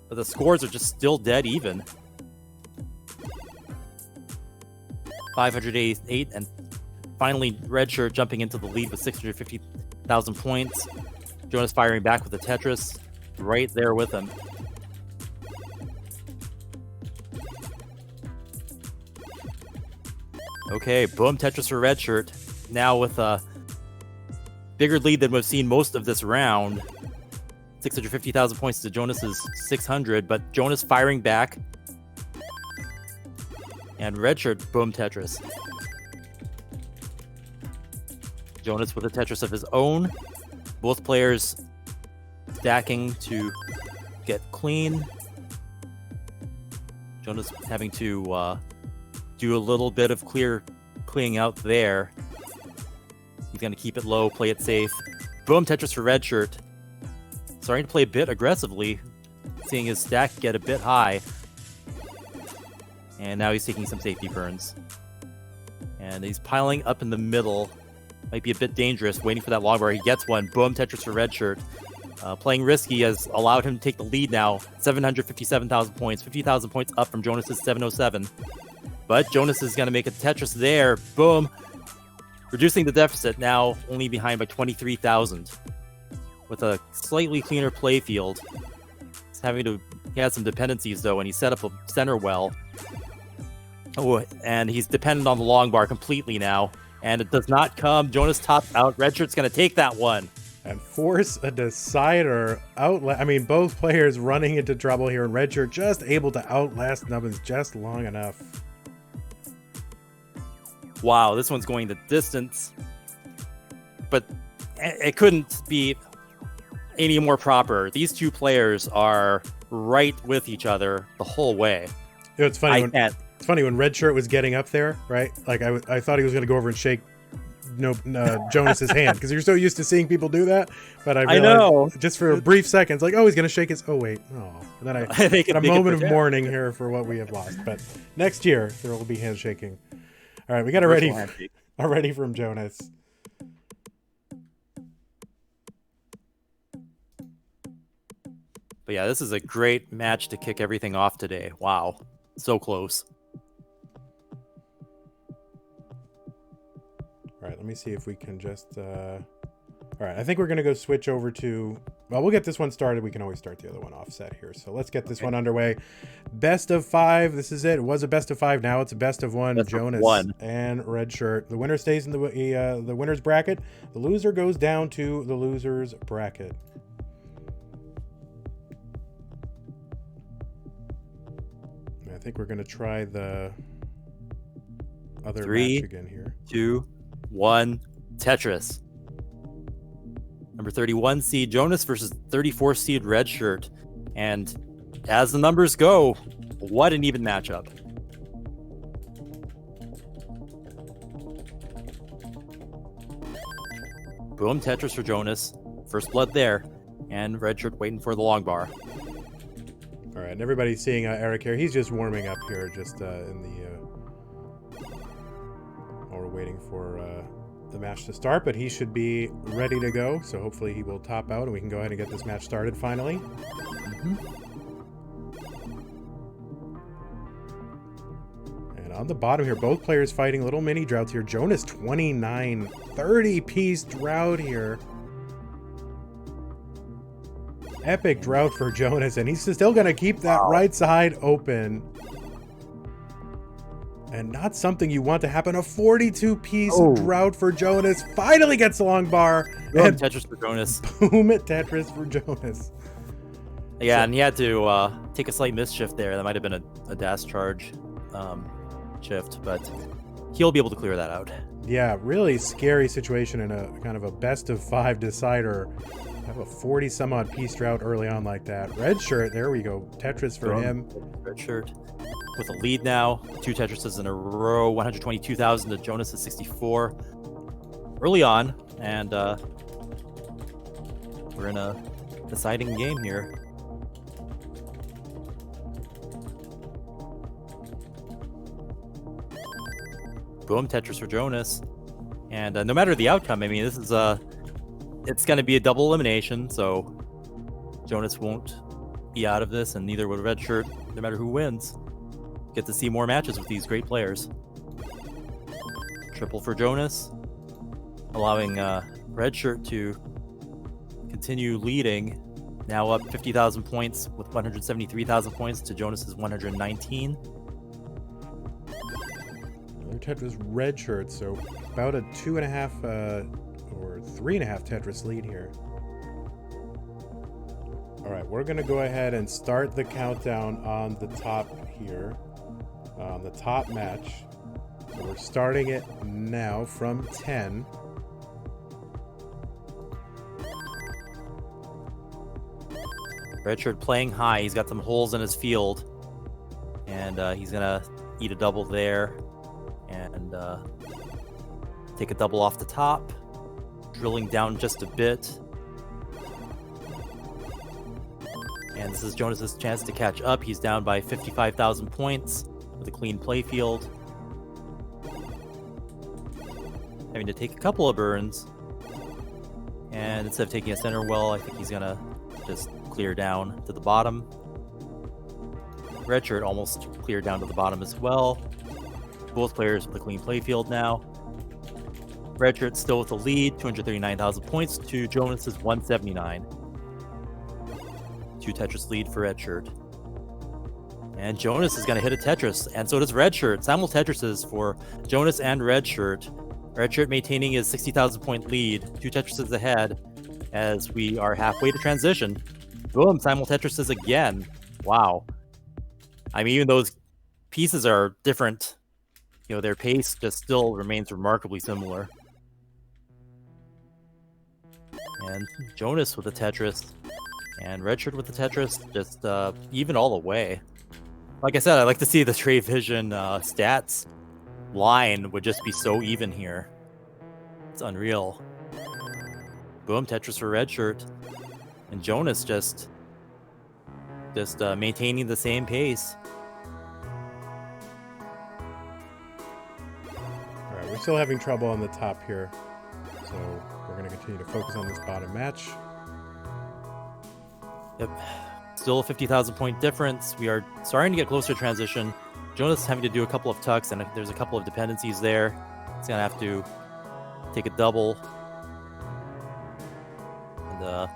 But the scores are just still dead even. 588, and finally Redshirt jumping into the lead with 650,000 points. Jonas firing back with the Tetris right there with him. Okay, boom Tetris for Redshirt. Now with a bigger lead than we've seen most of this round. 650,000 points to Jonas's 600, but Jonas firing back. And Redshirt, boom Tetris. Jonas with a Tetris of his own. Both players stacking to get clean. Jonas having to do a little bit of cleaning out there. He's going to keep it low, play it safe. Boom, Tetris for Redshirt. Starting to play a bit aggressively, seeing his stack get a bit high. And now he's taking some safety burns. And he's piling up in the middle. Might be a bit dangerous, waiting for that long bar. He gets one. Boom, Tetris for Redshirt. Playing risky has allowed him to take the lead now. 757,000 points, 50,000 points up from Jonas's 707. But Jonas is going to make a Tetris there. Boom. Reducing the deficit, now only behind by 23,000. With a slightly cleaner play field. He has some dependencies though, and he set up a center well. Oh, and he's dependent on the long bar completely now. And it does not come. Jonas tops out. Redshirt's going to take that one. And force a decider. Both players running into trouble here, and Redshirt just able to outlast Nubbins just long enough. Wow, this one's going the distance. But it couldn't be any more proper. These two players are right with each other the whole way. It's funny when Redshirt was getting up there, right? Like I thought he was going to go over and shake Jonas's hand because you're so used to seeing people do that. But I realized know. just for a brief second, like, oh, he's gonna shake his. Oh wait, oh. And then I had a moment of mourning here for what we have lost. But next year there will be handshaking. All right, we got already from Jonas. But yeah, this is a great match to kick everything off today. Wow, so close. All right, let me see if we can just... All right, I think we're going to go switch over to... Well, we'll get this one started. We can always start the other one offset here. So let's get this one underway. Best of 5. This is it. It was a best of 5. Now it's a best of 1. Jonas and Redshurt. The winner stays in the winner's bracket. The loser goes down to the loser's bracket. I think we're going to try the other match again here. 2, 1, Tetris. Number 31 seed Jonas versus 34 seed Redshurt. And as the numbers go, what an even matchup. Boom, Tetris for Jonas. First blood there. And Redshurt waiting for the long bar. All right, and everybody's seeing Eric here. He's just warming up here, just in the... while we're waiting for the match to start, but he should be ready to go. So hopefully he will top out and we can go ahead and get this match started finally. And on the bottom here, both players fighting little mini droughts here. Jonas 29, 30-piece drought here. Epic drought for Jonas, and he's still going to keep that right side open. And not something you want to happen. A 42-piece drought for Jonas. Finally gets the long bar. Boom, and Tetris for Jonas. Boom, Tetris for Jonas. Yeah, and he had to take a slight misshift there. That might have been a dash charge shift, but he'll be able to clear that out. Yeah, really scary situation in a kind of a best of 5 decider. Have a 40-some-odd piece drought early on like that. Redshurt, there we go. Tetris for him. Redshurt with a lead now. 2 Tetrises in a row. 122,000 to Jonas at 64. Early on, and we're in a deciding game here. Boom, Tetris for Jonas. And no matter the outcome, I mean, this is it's going to be a double elimination, so Jonas won't be out of this, and neither would Redshurt, no matter who wins. Get to see more matches with these great players. Triple for Jonas, allowing Redshurt to continue leading. Now up 50,000 points with 173,000 points to Jonas's 119. Another Tetris Redshurt, so about a 2.5 or 3.5 Tetris lead here. All right, we're gonna go ahead and start the countdown on the top here, on the top match. So we're starting it now from 10. Redshurt playing high. He's got some holes in his field, and he's gonna eat a double there, and take a double off the top. Drilling down just a bit. And this is Jonas's chance to catch up. He's down by 55,000 points with a clean playfield. Having to take a couple of burns. And instead of taking a center well, I think he's gonna just clear down to the bottom. Redshurt almost cleared down to the bottom as well. Both players with a clean playfield now. Redshurt still with the lead, 239,000 points to Jonas's 179. 2 Tetris lead for Redshurt. And Jonas is going to hit a Tetris, and so does Redshurt. Simul Tetrises for Jonas and Redshurt. Redshurt maintaining his 60,000 point lead, 2 Tetrises ahead as we are halfway to transition. Boom, Simul Tetrises again. Wow. I mean, even those pieces are different, you know, their pace just still remains remarkably similar. And Jonas with the Tetris, and Redshurt with the Tetris, just even all the way. Like I said, I like to see the Trey Vision stats line would just be so even here. It's unreal. Boom, Tetris for Redshurt. And Jonas just maintaining the same pace. All right, we're still having trouble on the top here, so we're going to continue to focus on this bottom match. Yep. Still a 50,000 point difference. We are starting to get closer to transition. Jonas is having to do a couple of tucks, and there's a couple of dependencies there. He's going to have to take a double. And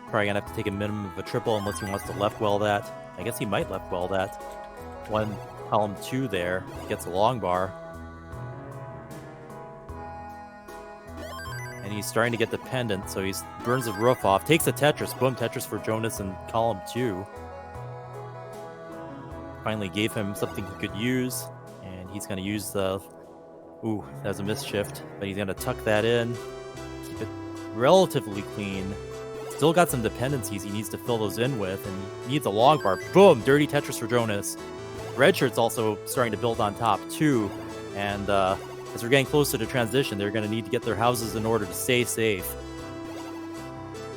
probably going to have to take a minimum of a triple unless he wants to left well that. I guess he might left well that. One column 2 there. He gets a long bar. And he's starting to get dependent, so he burns the roof off. Takes a Tetris. Boom, Tetris for Jonas in column 2. Finally gave him something he could use. And he's going to use the... Ooh, that was a misshift. But he's going to tuck that in. Keep it relatively clean. Still got some dependencies he needs to fill those in with. And he needs a long bar. Boom, dirty Tetris for Jonas. Redshirt's also starting to build on top, too. And, as we're getting closer to transition, they're going to need to get their houses in order to stay safe.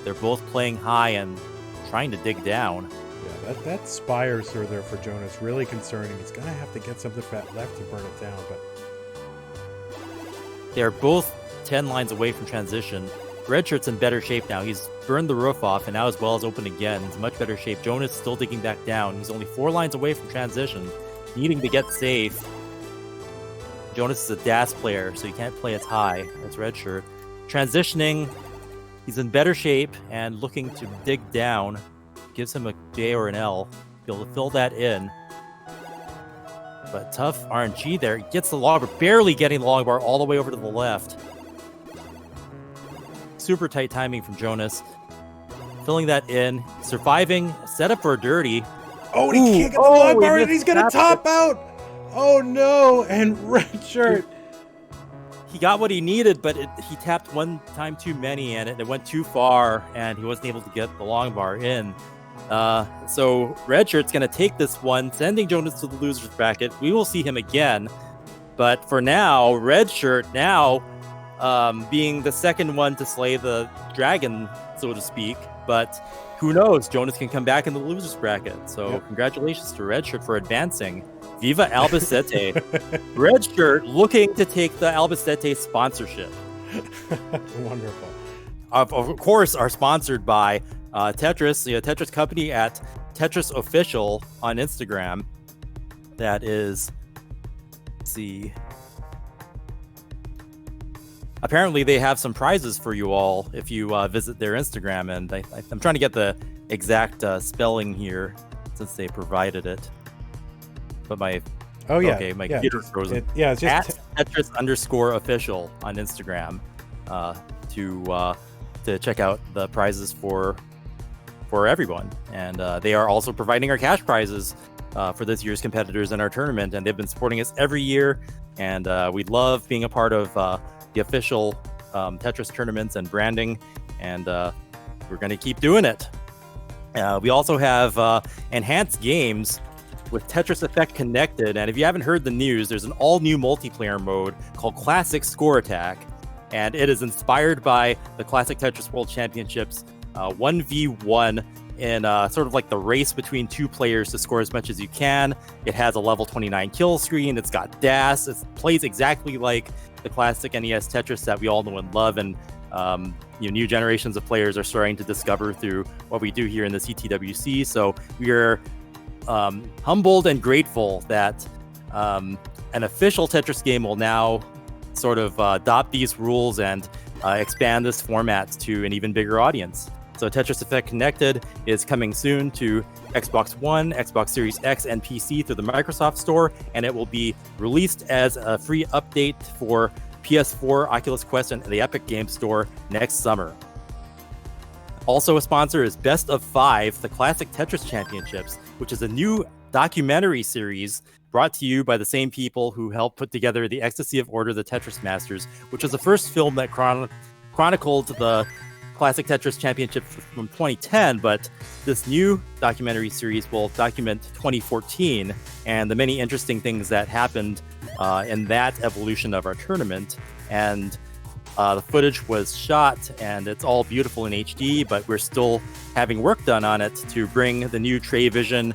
They're both playing high and trying to dig down. Yeah, that spire sir there for Jonas really concerning. He's going to have to get something left to burn it down. But they're both 10 lines away from transition. Redshirt's in better shape now. He's burned the roof off, and now as well as open again. He's in much better shape. Jonas still digging back down. He's only 4 lines away from transition, needing to get safe. Jonas is a DAS player, so he can't play as high as Redshurt. Transitioning, he's in better shape and looking to dig down. Gives him a J or an L. Be able to fill that in. But tough RNG there. Gets the long bar, barely getting the long bar all the way over to the left. Super tight timing from Jonas. Filling that in. Surviving. Set up for a dirty. oh, and he can't get the long bar, and he's going to top out. Oh no, and Redshurt. He got what he needed, but he tapped one time too many, and it went too far, and he wasn't able to get the long bar in. So Redshirt's going to take this one, sending Jonas to the loser's bracket. We will see him again, but for now, Redshirt now being the second one to slay the dragon, so to speak. But who knows? Jonas can come back in the loser's bracket. So Yep. Congratulations to Redshirt for advancing. Viva Albacete. Redshurt looking to take the Albacete sponsorship. Wonderful. Of course, are sponsored by Tetris, the Tetris company at Tetris Official on Instagram. That is, let's see. Apparently, they have some prizes for you all if you visit their Instagram, and I'm trying to get the exact spelling here since they provided it. But my computer's frozen. It's just at Tetris_official on Instagram to check out the prizes for everyone, and they are also providing our cash prizes for this year's competitors in our tournament, and they've been supporting us every year, and we love being a part of the official Tetris tournaments and branding, and we're going to keep doing it. We also have enhanced games with Tetris Effect connected, and if you haven't heard the news, there's an all-new multiplayer mode called Classic Score Attack, and it is inspired by the Classic Tetris World Championships 1v1 in sort of like the race between two players to score as much as you can. It has a level 29 kill screen, it's got DAS, it plays exactly like the classic NES Tetris that we all know and love, and new generations of players are starting to discover through what we do here in the CTWC. So we are humbled and grateful that an official Tetris game will now sort of adopt these rules and expand this format to an even bigger audience. So Tetris Effect Connected is coming soon to Xbox One, Xbox Series X, and PC through the Microsoft Store, and it will be released as a free update for PS4, Oculus Quest, and the Epic Games Store next summer. Also a sponsor is Best of 5, the Classic Tetris Championships, which is a new documentary series brought to you by the same people who helped put together The Ecstasy of Order, the Tetris Masters, which was the first film that chronicled the Classic Tetris Championship from 2010, but this new documentary series will document 2014 and the many interesting things that happened in that evolution of our tournament. And the footage was shot, and it's all beautiful in HD, but we're still having work done on it to bring the new Trey vision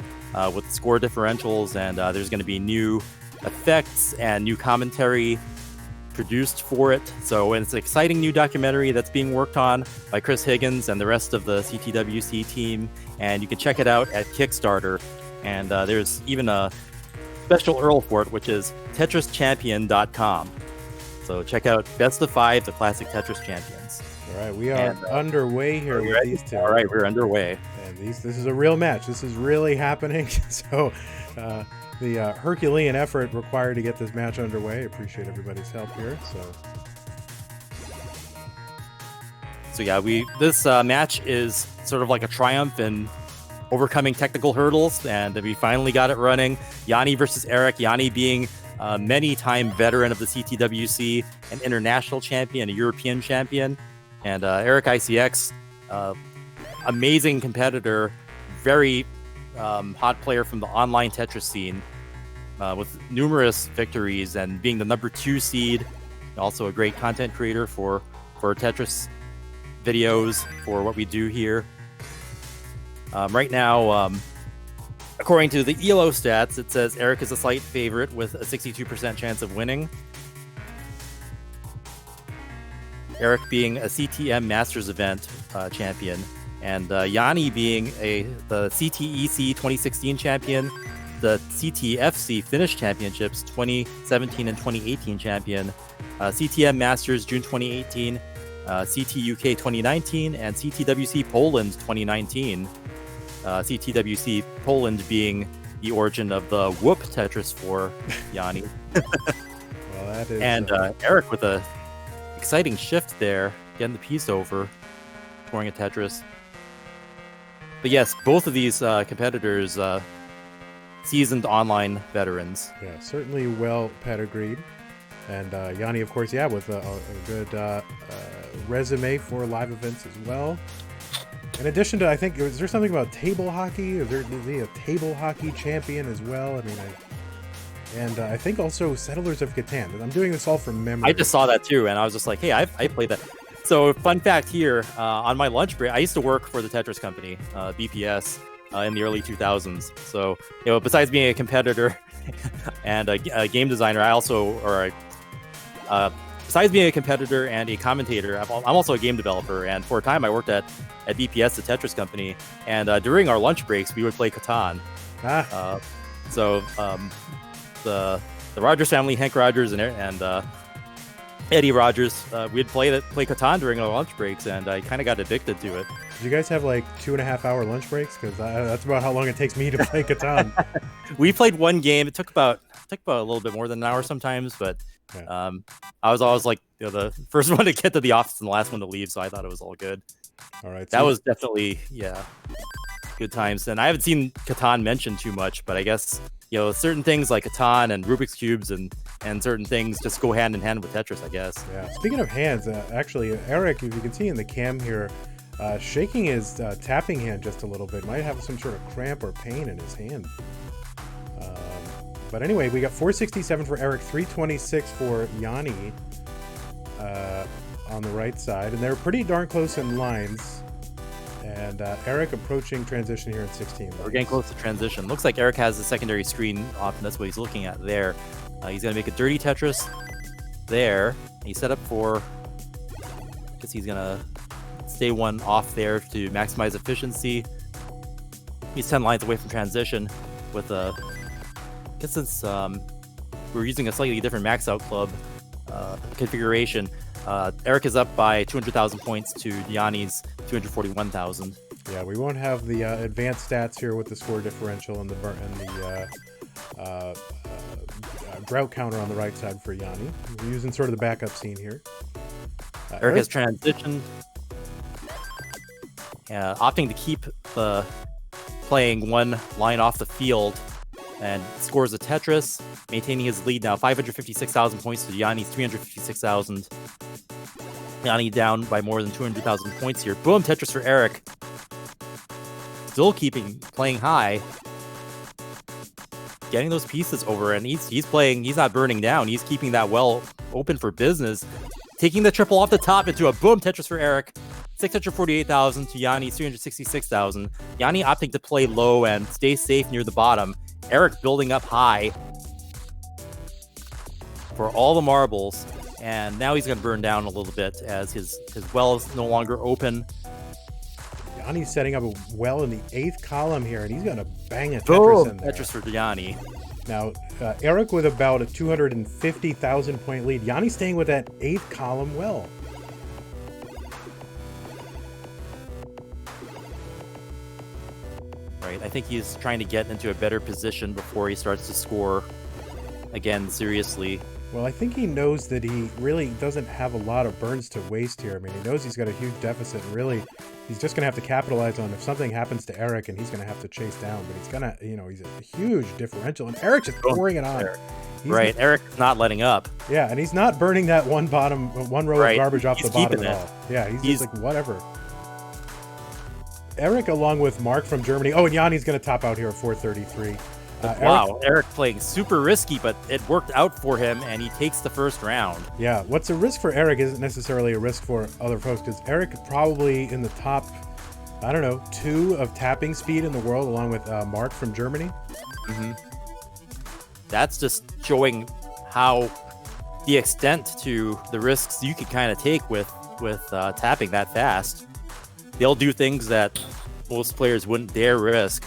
with score differentials, and there's going to be new effects and new commentary produced for it. So it's an exciting new documentary that's being worked on by Chris Higgins and the rest of the CTWC team, and you can check it out at Kickstarter. And there's even a special URL for it, which is TetrisChampion.com. So check out Best of 5, the Classic Tetris Champions. All right, we are underway here with these two. All right, we're underway. And this is a real match. This is really happening. So the Herculean effort required to get this match underway. I appreciate everybody's help here. So yeah, this match is sort of like a triumph in overcoming technical hurdles, and we finally got it running. Yani versus Eric. Yani being a many-time veteran of the CTWC, an international champion, a European champion, and Eric ICX, amazing competitor, very hot player from the online Tetris scene, with numerous victories and being the number 2 seed. Also a great content creator for Tetris videos for what we do here. Right now, according to the ELO stats, it says Eric is a slight favorite with a 62% chance of winning. Eric being a CTM Masters event champion, and Yani being the CTEC 2016 champion, the CTFC Finnish Championships 2017 and 2018 champion, CTM Masters June 2018, CTUK 2019, and CTWC Poland 2019. CTWC Poland being the origin of the Whoop Tetris for Yani. Well, that is, and Eric with a exciting shift there, getting the piece over, scoring a Tetris. But yes, both of these competitors, seasoned online veterans. Yeah, certainly well pedigreed. And Yani, of course, with a good resume for live events as well. In addition to, I think, is there something about table hockey? Is he a table hockey champion as well? I mean, I think also Settlers of Catan. I'm doing this all from memory. I just saw that too, and I was just like, hey, I played that. So, fun fact here, on my lunch break, I used to work for the Tetris company, BPS, in the early 2000s. So, besides being a competitor and a game designer, besides being a competitor and a commentator, I'm also a game developer. And for a time, I worked at BPS, the Tetris company. And during our lunch breaks, we would play Catan. The Rogers family, Hank Rogers and Eddie Rogers, we'd play Catan during our lunch breaks, and I kind of got addicted to it. Did you guys have like 2.5-hour lunch breaks? Because that's about how long it takes me to play Catan. We played one game. It took about a little bit more than an hour sometimes, but I was always like the first one to get to the office and the last one to leave, so I thought it was all good. All right, that was definitely good times. And I haven't seen Catan mentioned too much, but I guess certain things like Catan and Rubik's cubes and certain things just go hand in hand with Tetris, I guess. Yeah. Speaking of hands, actually, Eric, if you can see in the cam here, shaking his tapping hand just a little bit. Might have some sort of cramp or pain in his hand. But anyway, we got 467 for Eric, 326 for Yani on the right side. And they're pretty darn close in lines. And Eric approaching transition here in 16. We're getting close to transition. Looks like Eric has the secondary screen off, and that's what he's looking at there. He's going to make a dirty Tetris there. He's set up for... I guess he's going to stay one off there to maximize efficiency. He's 10 lines away from transition with a... I guess since we're using a slightly different max out club configuration, Eric is up by 200,000 points to Yani's 241,000. Yeah, we won't have the advanced stats here with the score differential and the grout counter on the right side for Yani. We're using sort of the backup scene here. Eric has transitioned, opting to keep playing one line off the field, and scores a Tetris, maintaining his lead now, 556,000 points to Yani's 356,000. Yani down by more than 200,000 points here. Boom, Tetris for Eric. Still playing high. getting those pieces over, and he's playing. He's not burning down. He's keeping that well open for business. Taking the triple off the top into a boom Tetris for Eric. 648,000 to Yani's 366,000. Yani opting to play low and stay safe near the bottom. Eric building up high for all the marbles, and now he's going to burn down a little bit as his well is no longer open. Yani's setting up a well in the 8th column here, and he's going to bang a Tetris in there. Tetris for Yani. Now, Eric with about a 250,000 point lead. Yani staying with that 8th column well. Right, I think he's trying to get into a better position before he starts to score again seriously. Well, I think he knows that he really doesn't have a lot of burns to waste here. I mean, he knows he's got a huge deficit, and really, he's just going to have to capitalize on if something happens to Eric, and he's going to have to chase down. But he's going to, you know, he's a huge differential, and Eric's just pouring it on. Right, Eric's not letting up. Yeah, and he's not burning that one row of garbage off the bottom at all. Yeah, he's just like, whatever. Eric, along with Mark from Germany. Oh, and Yani's going to top out here at 433. Wow, Eric playing super risky, but it worked out for him, and he takes the first round. Yeah, what's a risk for Eric isn't necessarily a risk for other folks, because Eric probably in the top, I don't know, 2 of tapping speed in the world, along with Mark from Germany. Mm-hmm. That's just showing how the extent to the risks you could kind of take with tapping that fast. They'll do things that most players wouldn't dare risk.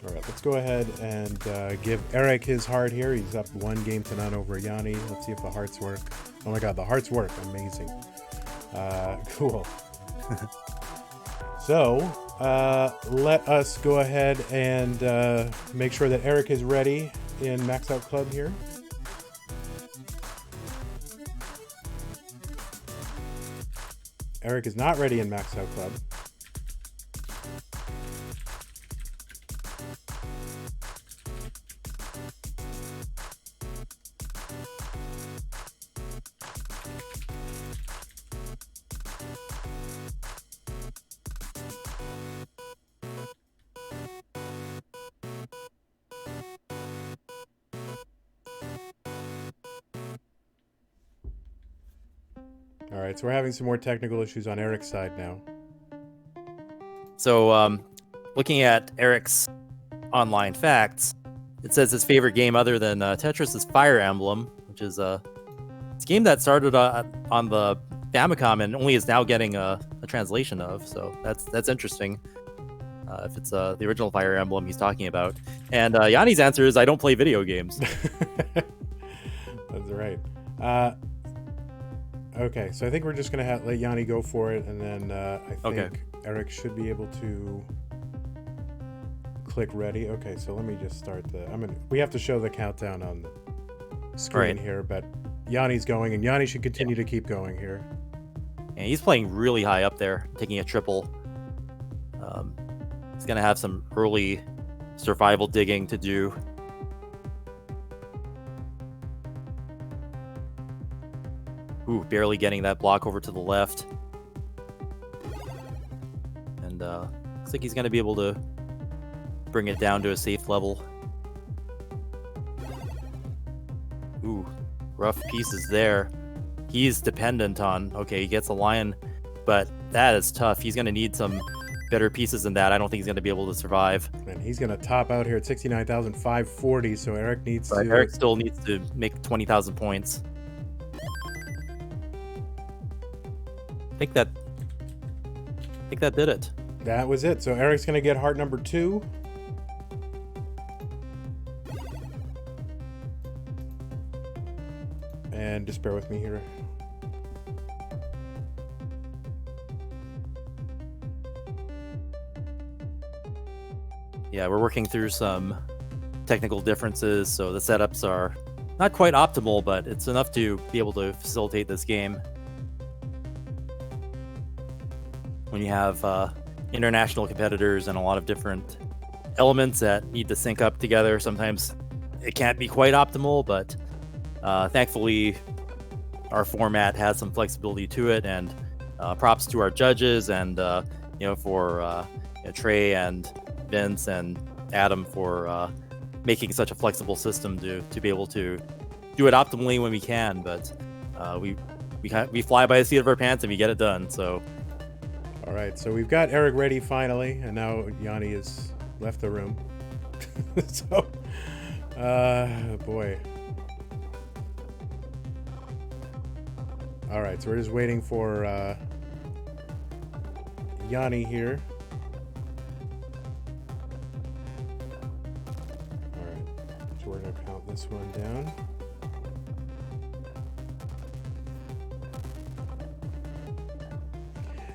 All right, let's go ahead and give Eric his heart here. He's up 1-0 over Yani. Let's see if the hearts work. Oh my God, the hearts work. Amazing. Cool. So let us go ahead and make sure that Eric is ready in Max Out Club here. Eric is not ready in Max Out Club. All right, so we're having some more technical issues on Eric's side now. So, looking at Eric's online facts, it says his favorite game other than Tetris is Fire Emblem, which is it's a game that started on the Famicom and only is now getting a translation of. So that's interesting. If it's the original Fire Emblem he's talking about. And Yani's answer is, I don't play video games. That's right. Okay, so I think we're just going to let Yani go for it, and then I think Eric should be able to click ready. Okay, so let me just start we have to show the countdown on the screen here, but Yani's going, and Yani should continue to keep going here. And he's playing really high up there, taking a triple. He's going to have some early survival digging to do. Ooh, barely getting that block over to the left. And looks like he's going to be able to bring it down to a safe level. Ooh, rough pieces there. He's dependent on, okay, he gets a lion, but that is tough. He's going to need some better pieces than that. I don't think he's going to be able to survive. And he's going to top out here at 69,540, so Eric needs to... Eric still needs to make 20,000 points. I think that did it. That was it. So Eric's going to get heart number 2. And just bear with me here. Yeah, we're working through some technical differences, so the setups are not quite optimal, but it's enough to be able to facilitate this game. When you have international competitors and a lot of different elements that need to sync up together, sometimes it can't be quite optimal, but thankfully our format has some flexibility to it, and props to our judges and for Trey and Vince and Adam for making such a flexible system to be able to do it optimally when we can. But we fly by the seat of our pants and we get it done. So. All right, so we've got Eric ready finally, and now Yani has left the room. So, boy. All right, so we're just waiting for Yani here. All right, so we're gonna count this one down.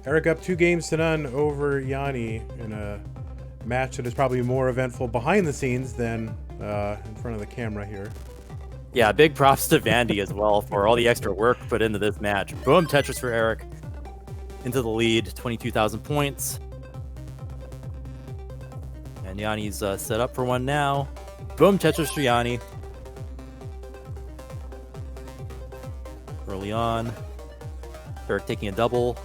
Eric up 2-0 over Yani in a match that is probably more eventful behind the scenes than in front of the camera here. Yeah, big props to Vandy as well for all the extra work put into this match. Boom, Tetris for Eric. Into the lead, 22,000 points. And Yani's set up for one now. Boom, Tetris for Yani. Early on. Eric taking a double.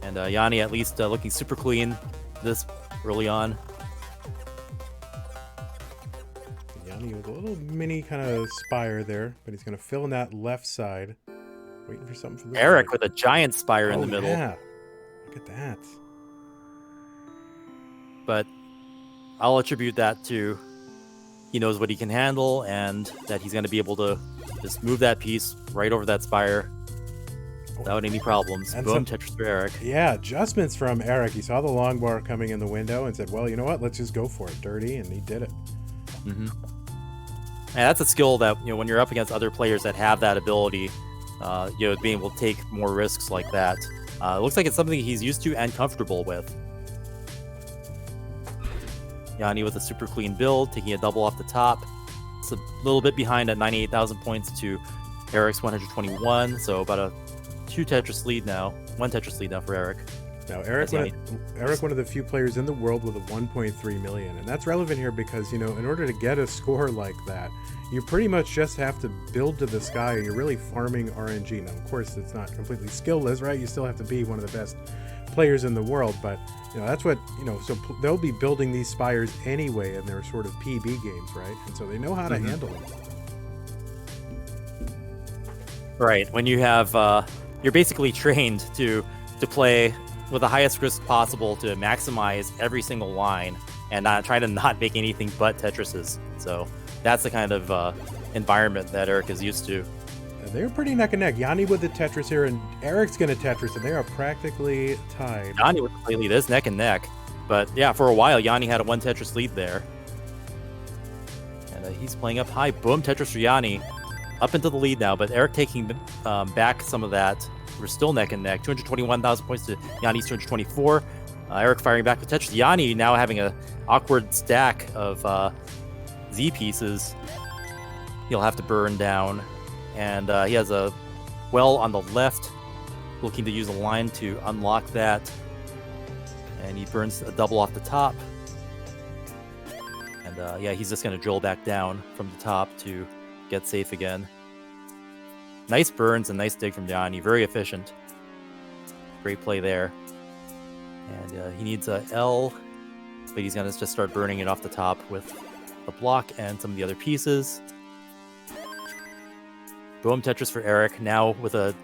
And Yani at least looking super clean this early on. Yani with a little mini kind of spire there, but he's going to fill in that left side. Waiting for something from the Eric side. with a giant spire in the middle. Yeah. Look at that. But I'll attribute that to he knows what he can handle and that he's going to be able to just move that piece right over that spire without any problems. And Boom, Tetris for Eric. Yeah, adjustments from Eric. He saw the long bar coming in the window and said, well, you know what? Let's just go for it. Dirty, and he did it. Mm-hmm. And that's a skill that, when you're up against other players that have that ability, being able to take more risks like that. It looks like it's something he's used to and comfortable with. Yani with a super clean build, taking a double off the top. It's a little bit behind at 98,000 points to Eric's 121, so about a 1 Tetris lead now for Eric. Now, Eric, one of the few players in the world with a 1.3 million, and that's relevant here because, in order to get a score like that, you pretty much just have to build to the sky, and you're really farming RNG. Now, of course, it's not completely skillless, right? You still have to be one of the best players in the world, but, that's what, so they'll be building these spires anyway in their sort of PB games, right? And so they know how to handle them. Right. When you have, you're basically trained to play with the highest risk possible to maximize every single line and try to not make anything but Tetrises. So that's the kind of environment that Eric is used to. They're pretty neck and neck. Yani with the Tetris here, and Eric's going to Tetris, and they are practically tied. Yani with the play lead is neck and neck. But yeah, for a while, Yani had a 1 Tetris lead there. And he's playing up high. Boom, Tetris for Yani. Up into the lead now, but Eric taking back some of that. We're still neck and neck. 221,000 points to Yani's 224. Eric firing back with Tetris. Yani now having an awkward stack of Z pieces. He'll have to burn down. And he has a well on the left, looking to use a line to unlock that. And he burns a double off the top. And he's just going to drill back down from the top to get safe again. Nice burns and nice dig from Yani. Very efficient. Great play there. And he needs a L, but he's going to just start burning it off the top with the block and some of the other pieces. Boom, Tetris for Eric. Now with a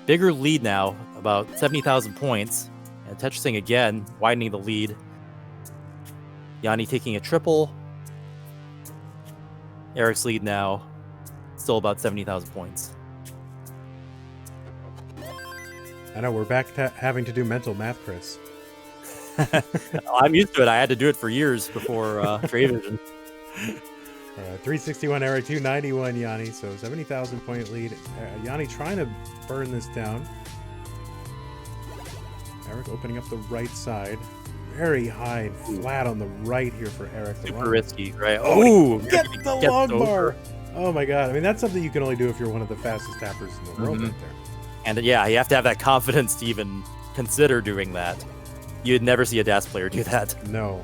bigger lead now, about 70,000 points. And Tetrising again, widening the lead. Yani taking a triple. Eric's lead now, still about 70,000 points. I know, we're back to having to do mental math, Chris. I'm used to it. I had to do it for years before Trey Vision. 361 Eric, 291 Yani, so 70,000 point lead. Yani trying to burn this down. Eric opening up the right side. Very high and flat on the right here for Eric. Super risky, right? Oh, get the long bar. Oh my God. I mean, that's something you can only do if you're one of the fastest tappers in the world right there. And yeah, you have to have that confidence to even consider doing that. You'd never see a DAS player do that. No.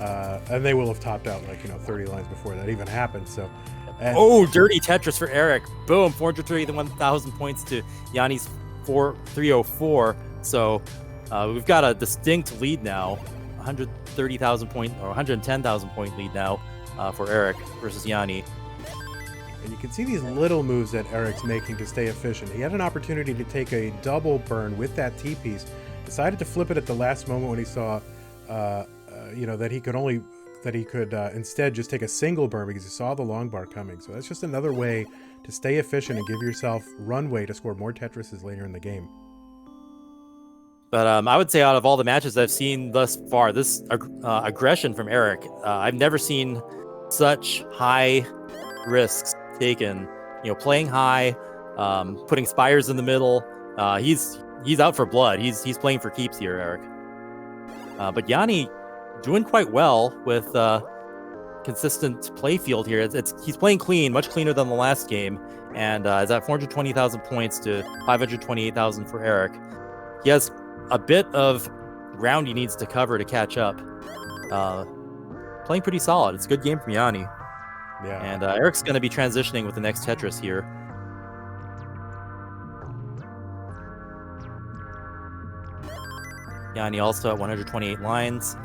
And they will have topped out 30 lines before that even happened. So, dirty Tetris for Eric. Boom, 431,000 points to Yani's 304. So we've got a distinct lead now, 130,000 point or 110,000 point lead now for Eric versus Yani. And you can see these little moves that Eric's making to stay efficient. He had an opportunity to take a double burn with that T-piece, decided to flip it at the last moment when he saw, that he could instead just take a single burn because he saw the long bar coming. So that's just another way to stay efficient and give yourself runway to score more Tetrises later in the game. But I would say out of all the matches I've seen thus far, this aggression from Eric, I've never seen such high risks taken. Playing high, putting spires in the middle. He's out for blood. He's playing for keeps here, Eric. But Yani doing quite well with consistent play field here. He's playing clean, much cleaner than the last game, and is at 420,000 points to 528,000 for Eric. He has a bit of ground he needs to cover to catch up. Playing pretty solid. It's a good game from Yani. Yeah. And Eric's going to be transitioning with the next Tetris here. Yani also at 128 lines.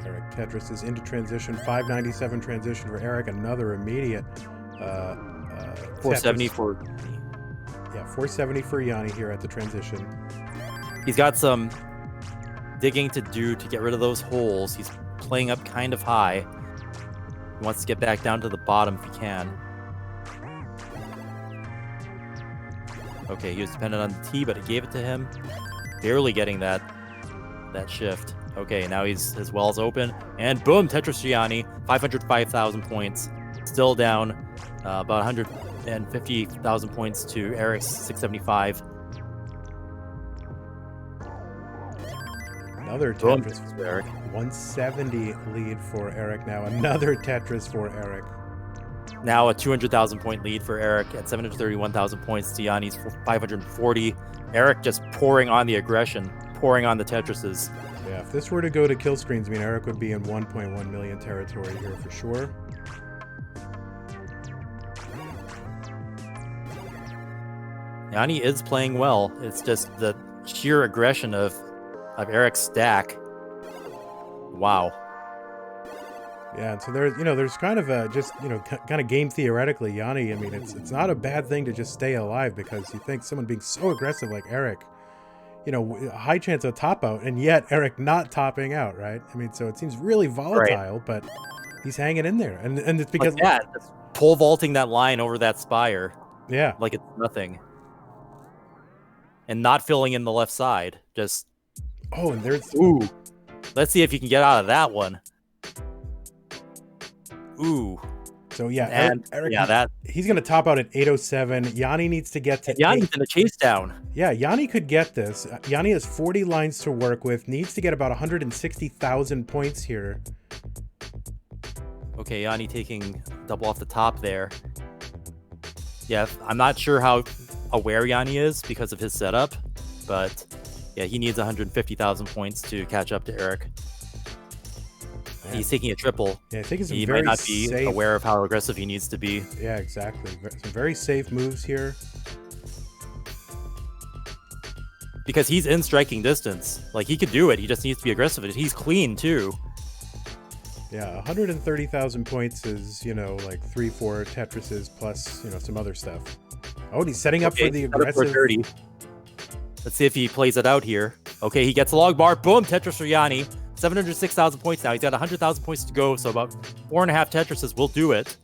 Eric Tetris is into transition. 597 transition for Eric. Another immediate 470 Tetris. for... Yeah, 470 for Yani here at the transition. He's got some digging to do to get rid of those holes. He's playing up kind of high. He wants to get back down to the bottom if he can. Okay, he was dependent on the T, but it gave it to him. Barely getting that shift. Okay, now his well's open. And boom, Tetris Yani, 505,000 points. Still down about 150,000 points to Eric's 675. Another Tetris for Eric. 170 lead for Eric now. Another Tetris for Eric. Now a 200,000 point lead for Eric at 731,000 points to Jani's 540. Eric just pouring on the aggression, pouring on the Tetrises. Yeah, if this were to go to kill screens, Eric would be in 1.1 million territory here for sure. Yani is playing well. It's just the sheer aggression of Eric's stack. Wow. Yeah, and so there's kind of kind of game theoretically, Yani. It's not a bad thing to just stay alive because you think someone being so aggressive like Eric, high chance of top out, and yet Eric not topping out, right? So it seems really volatile, right. But he's hanging in there, and it's because it's pole vaulting that line over that spire. Yeah, like it's nothing, and not filling in the left side. Just and there's Let's see if you can get out of that one. Ooh. So yeah, Eric, he's going to top out at 807. Yani needs to get to Yani's going to chase down. Yeah, Yani could get this. Yani has 40 lines to work with. Needs to get about 160,000 points here. Okay, Yani taking double off the top there. Yeah, I'm not sure how aware Yani is because of his setup, but yeah, he needs 150,000 points to catch up to Eric. Man. He's taking a triple. Yeah, I think he might not be aware of how aggressive he needs to be. Yeah, exactly. Some very safe moves here. Because he's in striking distance. Like, he could do it. He just needs to be aggressive. He's clean, too. Yeah, 130,000 points is, like 3-4 Tetrises plus, some other stuff. Oh, and he's setting up for the aggressive. 30. Let's see if he plays it out here. Okay, he gets a log bar. Boom, Tetris for Yani. 706,000 points now. He's got 100,000 points to go, so about 4.5 Tetrises will do it.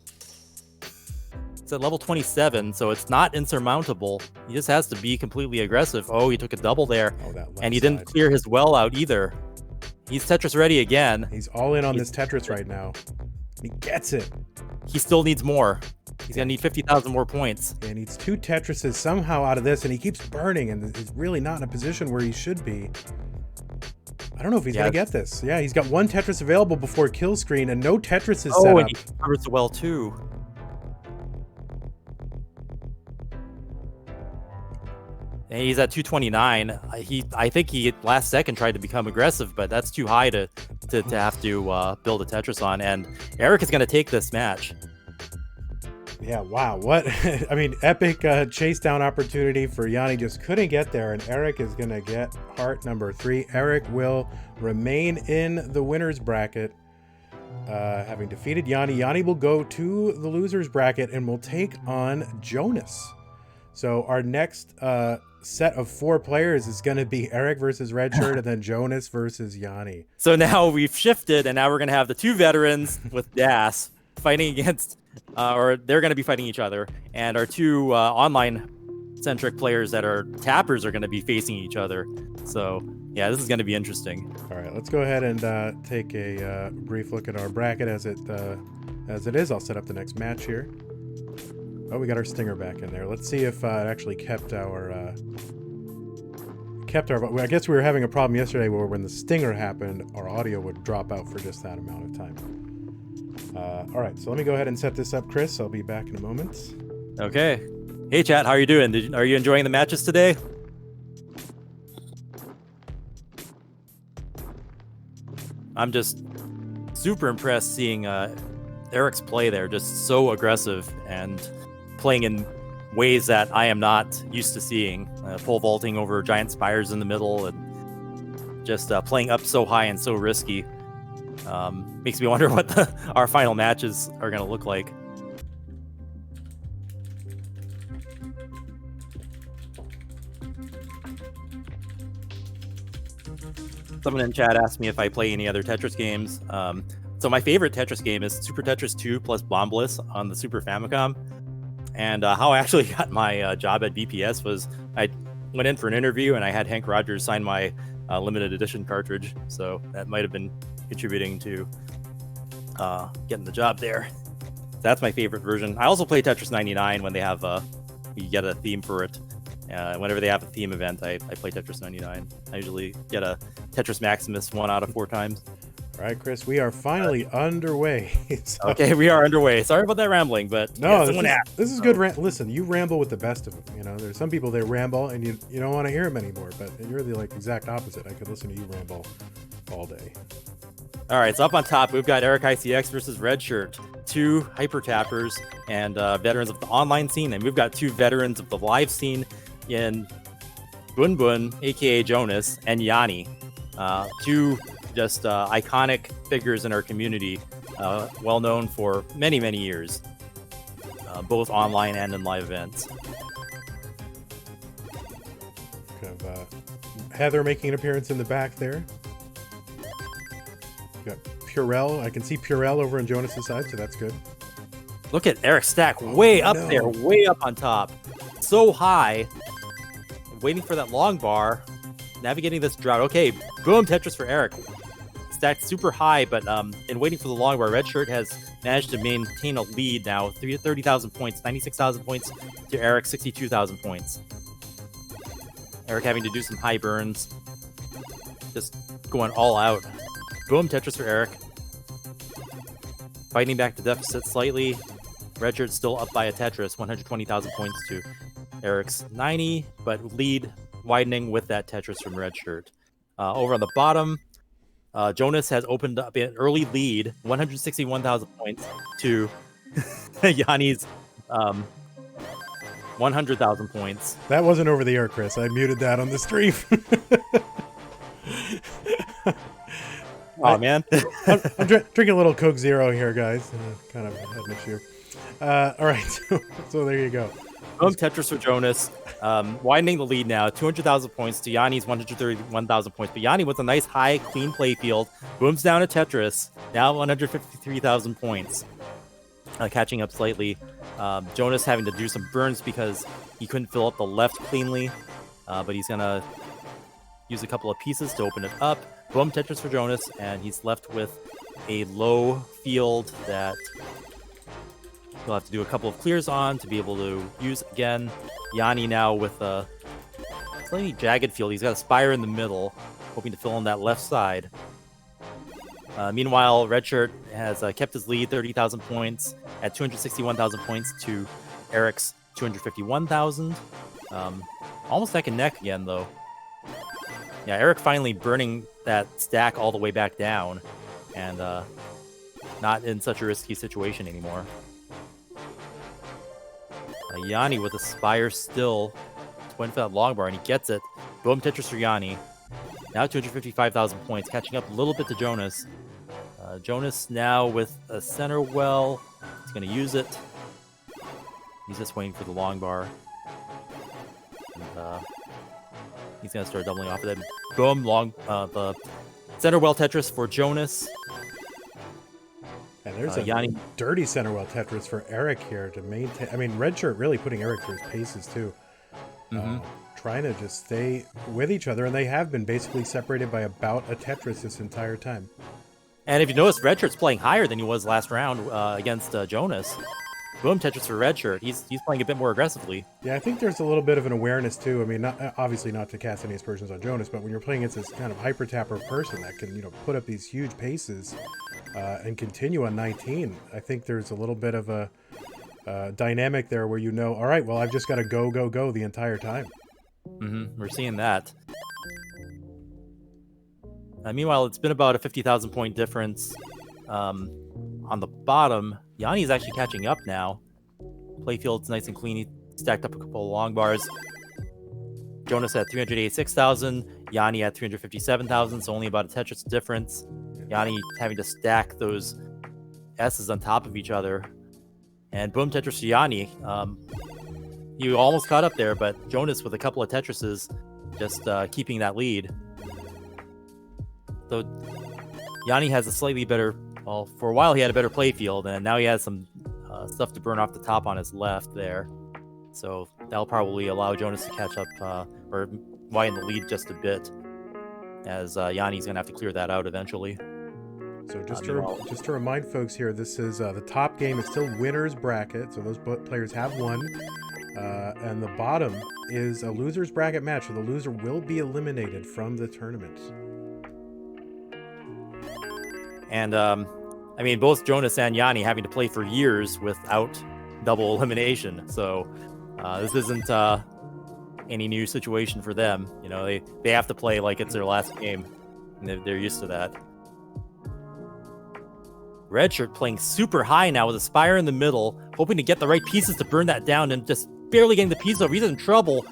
It's at level 27, so it's not insurmountable. He just has to be completely aggressive. Oh, he took a double there, and he didn't clear his well out either. He's Tetris ready again. He's all in on this Tetris right now. He gets it. He still needs more. He's going to need 50,000 more points. Yeah, he needs 2 Tetrises somehow out of this, and he keeps burning, and he's really not in a position where he should be. I don't know if he's going to get this. Yeah, he's got 1 Tetris available before kill screen, and no Tetris is set up. And he covers the well, too. And he's at 229. I think he last second tried to become aggressive, but that's too high to have to build a Tetris on. And Eric is going to take this match. Yeah, wow. What? I mean, epic chase down opportunity for Yani. Just couldn't get there. And Eric is going to get heart number 3. Eric will remain in the winner's bracket, having defeated Yani. Yani will go to the loser's bracket and will take on Jonas. So our next set of 4 players is going to be Eric versus Redshurt and then Jonas versus Yani. So now we've shifted, and now we're going to have the 2 veterans with Das fighting against, or they're going to be fighting each other, and our 2 online-centric players that are tappers are going to be facing each other. So yeah, this is going to be interesting. All right, let's go ahead and take a brief look at our bracket as it is. I'll set up the next match here. Oh, we got our stinger back in there. Let's see if it actually kept our. I guess we were having a problem yesterday where when the stinger happened, our audio would drop out for just that amount of time. All right, so let me go ahead and set this up, Chris. I'll be back in a moment. Okay. Hey, chat. How are you doing? Are you enjoying the matches today? I'm just super impressed seeing Eric's play there. Just so aggressive and playing in ways that I am not used to seeing. Pole vaulting over giant spires in the middle and just playing up so high and so risky. Makes me wonder what our final matches are going to look like. Someone in chat asked me if I play any other Tetris games. So my favorite Tetris game is Super Tetris 2 plus Bombliss on the Super Famicom. And how I actually got my job at VPS was I went in for an interview and I had Hank Rogers sign my limited edition cartridge. So that might have been contributing to getting the job there. So that's my favorite version. I also play Tetris 99 when they have you get a theme for it. Whenever they have a theme event, I play Tetris 99. I usually get a Tetris Maximus 1 out of 4 times. All right, Chris, we are finally underway. So, okay, we are underway. Sorry about that rambling, but no, this is good. Listen, you ramble with the best of them. You know, there's some people that ramble and you don't want to hear them anymore, but you're the exact opposite. I could listen to you ramble all day. All right, so up on top, we've got Eric ICX versus Redshurt, 2 hyper tappers and veterans of the online scene, and we've got 2 veterans of the live scene in Bun Bun, aka Jonas, and Yani, 2 just iconic figures in our community, well known for many, many years, both online and in live events. Kind of, Heather making an appearance in the back there. Got Purell. I can see Purell over on Jonas's side, so that's good. Look at Eric's stack way up there, way up on top. So high. Waiting for that long bar. Navigating this drought. Okay, boom, Tetris for Eric. Stacked super high, but in waiting for the long bar, Redshurt has managed to maintain a lead now. 30,000 points, 96,000 points to Eric, 62,000 points. Eric having to do some high burns. Just going all out. Boom, Tetris for Eric. Fighting back the deficit slightly. Redshirt's still up by a Tetris, 120,000 points to Eric's 90, but lead widening with that Tetris from Redshurt. Over on the bottom, Jonas has opened up an early lead, 161,000 points to Yani's 100,000 points. That wasn't over the air, Chris. I muted that on the stream. Oh, man. I'm drinking a little Coke Zero here, guys. Kind of had an issue. All right, so there you go. Boom, Tetris for Jonas. Widening the lead now, 200,000 points to Yani's 131,000 points. But Yani with a nice high, clean play field. Booms down to Tetris, now 153,000 points. Catching up slightly. Jonas having to do some burns because he couldn't fill up the left cleanly. But he's going to use a couple of pieces to open it up. Boom, Tetris for Jonas. And he's left with a low field that he'll have to do a couple of clears on to be able to use again. Yani now with a slightly jagged field. He's got a spire in the middle, hoping to fill in that left side. Meanwhile, Redshurt has kept his lead, 30,000 points at 261,000 points to Eric's 251,000. Almost neck and neck again, though. Yeah, Eric finally burning that stack all the way back down and not in such a risky situation anymore. Yani with a Spire still. Went for that long bar, and he gets it. Boom Tetris for Yani. Now 255,000 points, catching up a little bit to Jonas. Jonas now with a center well. He's going to use it. He's just waiting for the long bar. And, he's going to start doubling off of it. Boom, the center well Tetris for Jonas. And there's a Yani. dirty center well Tetris for Eric here to maintain. I mean, Redshurt really putting Eric through his paces too. Trying to just stay with each other, and they have been basically separated by about a Tetris this entire time. And if you notice, Redshirt's playing higher than he was last round against Jonas. Boom Tetris for Redshirt. He's playing a bit more aggressively. Yeah, I think there's a little bit of an awareness too. I mean, obviously not to cast any aspersions on Jonas, but when you're playing against this kind of hyper tapper person that can, put up these huge paces and continue on 19, I think there's a little bit of a dynamic there where all right, well, I've just got to go the entire time. We're seeing that. Meanwhile, it's been about a 50,000 point difference on the bottom. Yanni's actually catching up now. Playfield's nice and clean. He stacked up a couple of long bars. Jonas at 386,000. Yani at 357,000, so only about a Tetris difference. Yani having to stack those S's on top of each other. And boom, Tetris to Yani. You almost caught up there, but Jonas with a couple of Tetrises just keeping that lead. So Yani has a slightly better, well, for a while he had a better play field, and now he has some stuff to burn off the top on his left there. So that'll probably allow Jonas to catch up or widen the lead just a bit, as Yanni's going to have to clear that out eventually. So just to remind folks here, this is the top game is still winner's bracket, so those players have won. And the bottom is a loser's bracket match, so the loser will be eliminated from the tournament. And, I mean, both Jonas and Yani having to play for years without double elimination, so this isn't any new situation for them. They have to play like it's their last game, and they're used to that. Redshirt playing super high now with a Spire in the middle, hoping to get the right pieces to burn that down, and just barely getting the pieces over. He's in trouble.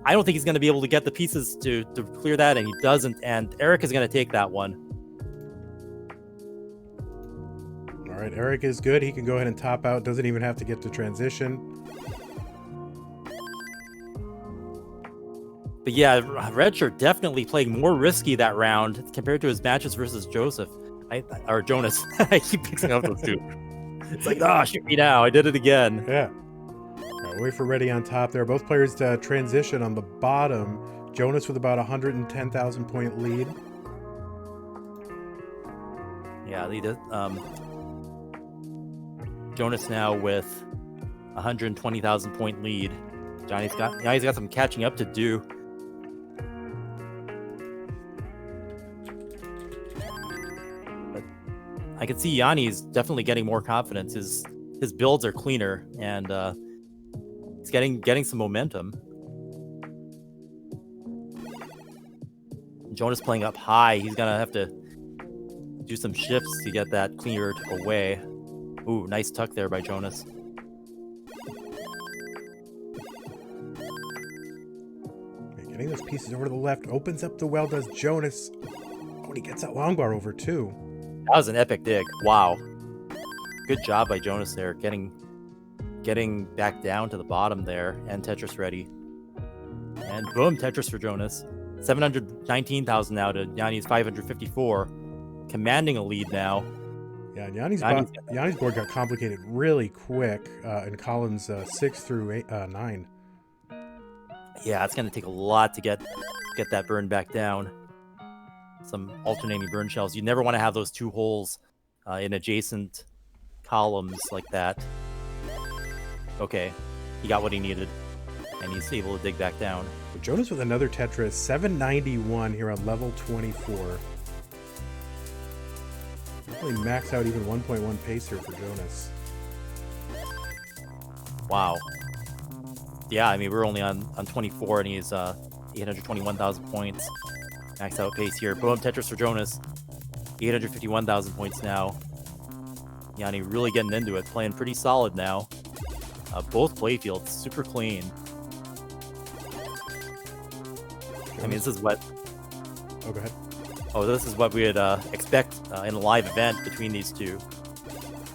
I don't think he's going to be able to get the pieces to clear that, and he doesn't. And Eric is going to take that one. All right, Eric is good. He can go ahead and top out. Doesn't even have to get to transition. But yeah, Redshirt definitely playing more risky that round compared to his matches versus Jonas. I keep mixing up those two. It's like, shoot me now. I did it again. Yeah. All right, wait for Ready on top there. Both players transition on the bottom. Jonas with about 110,000 point lead. Yeah, he does. Jonas now with 120,000 point lead. Jani's got some catching up to do. I can see Yanni's definitely getting more confidence. His builds are cleaner, and he's getting some momentum. Jonas playing up high. He's gonna have to do some shifts to get that cleared away. Ooh, nice tuck there by Jonas. Getting those pieces over to the left opens up the well. Does Jonas? Oh, and he gets that long bar over too. That was an epic dig. Wow. Good job by Jonas there, getting back down to the bottom there, and Tetris ready. And boom, Tetris for Jonas. 719,000 now to Yanni's 554. Commanding a lead now. Yeah, and Yanni's board got complicated really quick in columns 6 through 9. Yeah, it's going to take a lot to get that burn back down. Some alternating burn shells. You never want to have those two holes in adjacent columns like that. Okay, he got what he needed, and he's able to dig back down. So Jonas with another Tetris, 791 here on level 24. Definitely max out even 1.1 pace here for Jonas. Wow. Yeah, I mean, we're only on 24, and he's 821,000 points. Max out pace here. Boom, Tetris for Jonas. 851,000 points now. Yani really getting into it, playing pretty solid now. Both playfields super clean. I mean, this is what. Oh, go ahead. Oh, this is what we would expect in a live event between these two.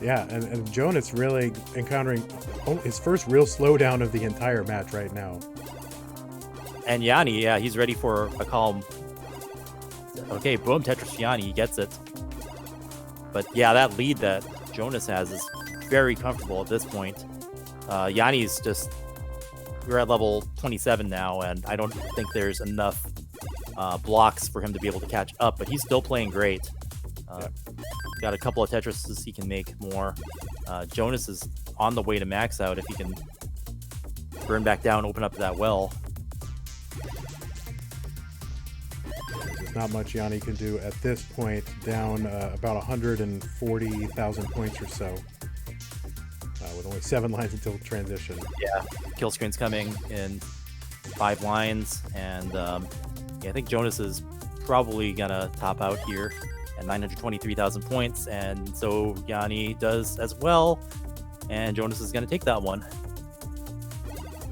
Yeah, and Jonas really encountering his first real slowdown of the entire match right now. And Yani, yeah, he's ready for a calm. Okay, boom, Tetris Yani, he gets it. But yeah, that lead that Jonas has is very comfortable at this point. Yanni's just, we're at level 27 now, and I don't think there's enough blocks for him to be able to catch up, but he's still playing great. Got a couple of Tetrises he can make more. Jonas is on the way to max out if he can burn back down, open up that well. There's not much Yani can do at this point, down about 140,000 points or so, with only 7 lines until transition. Yeah, kill screen's coming in 5 lines, and yeah, I think Jonas is probably gonna top out here at 923,000 points, and so Yani does as well, and Jonas is gonna take that one.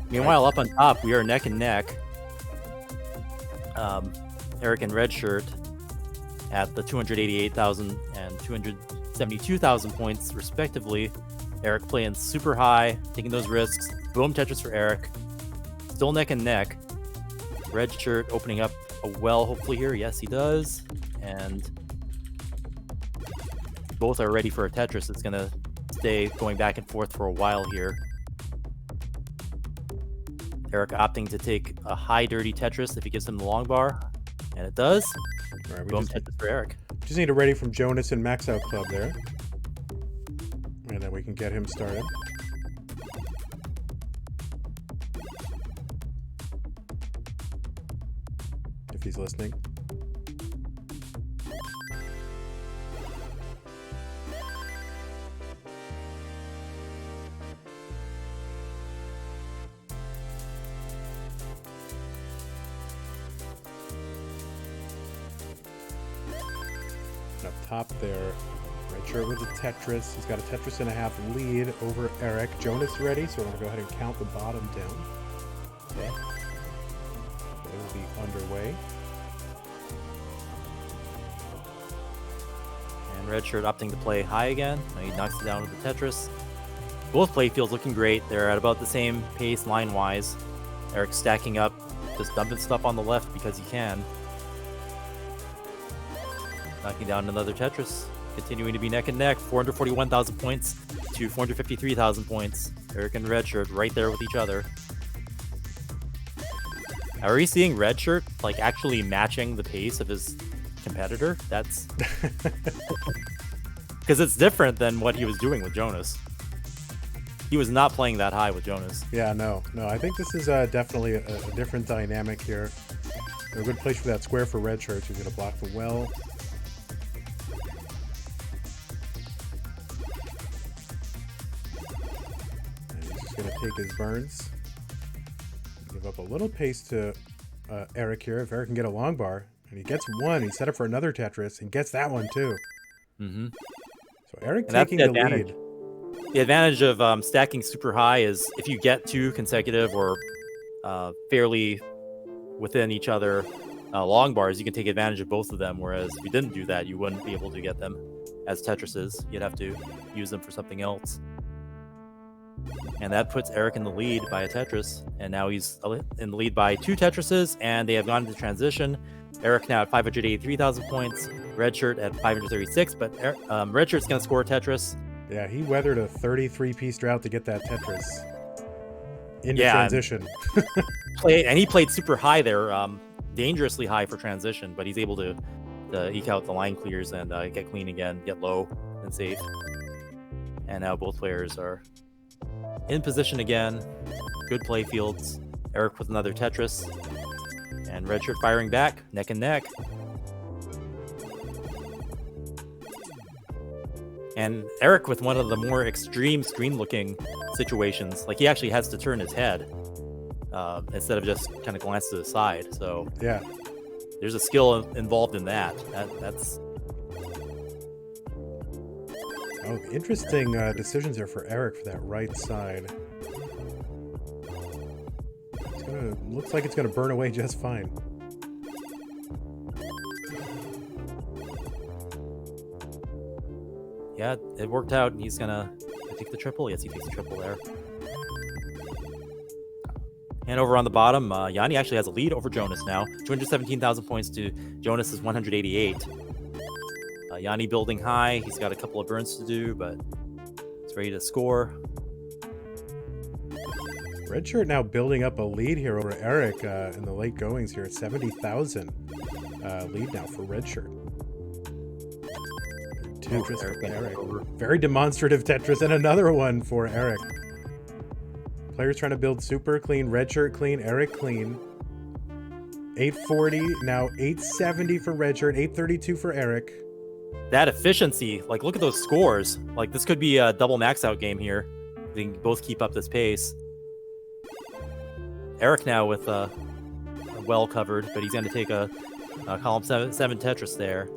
Meanwhile, up on top, we are neck and neck. Eric and Redshurt at the 288,000 and 272,000 points, respectively. Eric playing super high, taking those risks. Boom Tetris for Eric. Still neck and neck. Redshurt opening up a well, hopefully here. Yes, he does. And both are ready for a Tetris. It's going to stay going back and forth for a while here. Eric opting to take a high dirty Tetris if he gives him the long bar. And it does. All right, Boom Tetris for Eric. Just need a ready from Jonas and Max Out Club there. And then we can get him started. If he's listening. Up top there, Redshurt with a Tetris. He's got a Tetris and a half lead over Eric. Jonas ready, so we're going to go ahead and count the bottom down. Okay. It will be underway. And Redshurt opting to play high again. Now he knocks it down with the Tetris. Both playfields looking great. They're at about the same pace line-wise. Eric stacking up, just dumping stuff on the left because he can. Knocking down another Tetris. Continuing to be neck and neck. 441,000 points to 453,000 points. Eric and Redshurt right there with each other. Are we seeing Redshurt like actually matching the pace of his competitor? That's because it's different than what he was doing with Jonas. He was not playing that high with Jonas. Yeah, no. I think this is definitely a different dynamic here. A good place for that square for Redshurt, who's going to block the well. Going to take his burns. Give up a little pace to Eric here. If Eric can get a long bar, and he gets one, he's set up for another Tetris and gets that one too. Mm-hmm. So Eric taking the lead. The advantage of stacking super high is if you get 2 consecutive or fairly within each other long bars, you can take advantage of both of them. Whereas if you didn't do that, you wouldn't be able to get them as Tetrises. You'd have to use them for something else. And that puts Eric in the lead by a Tetris, and now he's in the lead by 2 Tetrises, and they have gone into transition. Eric now at 583,000 points, Redshurt at 536, but Redshirt's going to score a Tetris. Yeah, he weathered a 33-piece drought to get that Tetris into transition. And he played super high there, dangerously high for transition, but he's able to eke out the line clears and get clean again, get low and safe. And now both players are in position again. Good play fields. Eric with another Tetris. And Redshurt firing back, neck and neck. And Eric with one of the more extreme screen-looking situations. Like, he actually has to turn his head instead of just kind of glance to the side. So yeah, there's a skill involved in that. That's... Oh, interesting decisions there for Eric for that right side. Looks like it's going to burn away just fine. Yeah, it worked out. He's gonna take the triple. Yes, he takes the triple there. And over on the bottom, Yani actually has a lead over Jonas now. 217,000 points to Jonas's 188. Yani building high. He's got a couple of burns to do, but he's ready to score. Redshurt now building up a lead here over Eric in the late goings here. 70,000 lead now for Redshurt. Tetris for Eric. Very demonstrative Tetris, and another one for Eric. Players trying to build super clean. Redshurt clean, Eric clean. 840, now 870 for Redshurt, 832 for Eric. That efficiency, like look at those scores. Like this could be a double max out game here. They can both keep up this pace. Eric now with well covered, but he's going to take a column 7 Tetris there.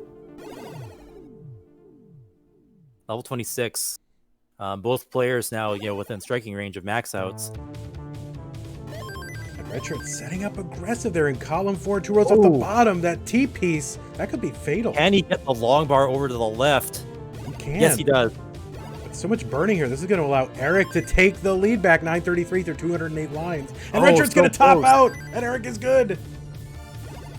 Level 26. Both players now, within striking range of max outs. And Redshurt setting up aggressive there in column 4, 2 rows off the bottom. That T piece, that could be fatal. Can he get the long bar over to the left? He can. Yes, he does. But so much burning here. This is going to allow Eric to take the lead back, 933 through 208 lines. And Redshirt's going to top out, and Eric is good.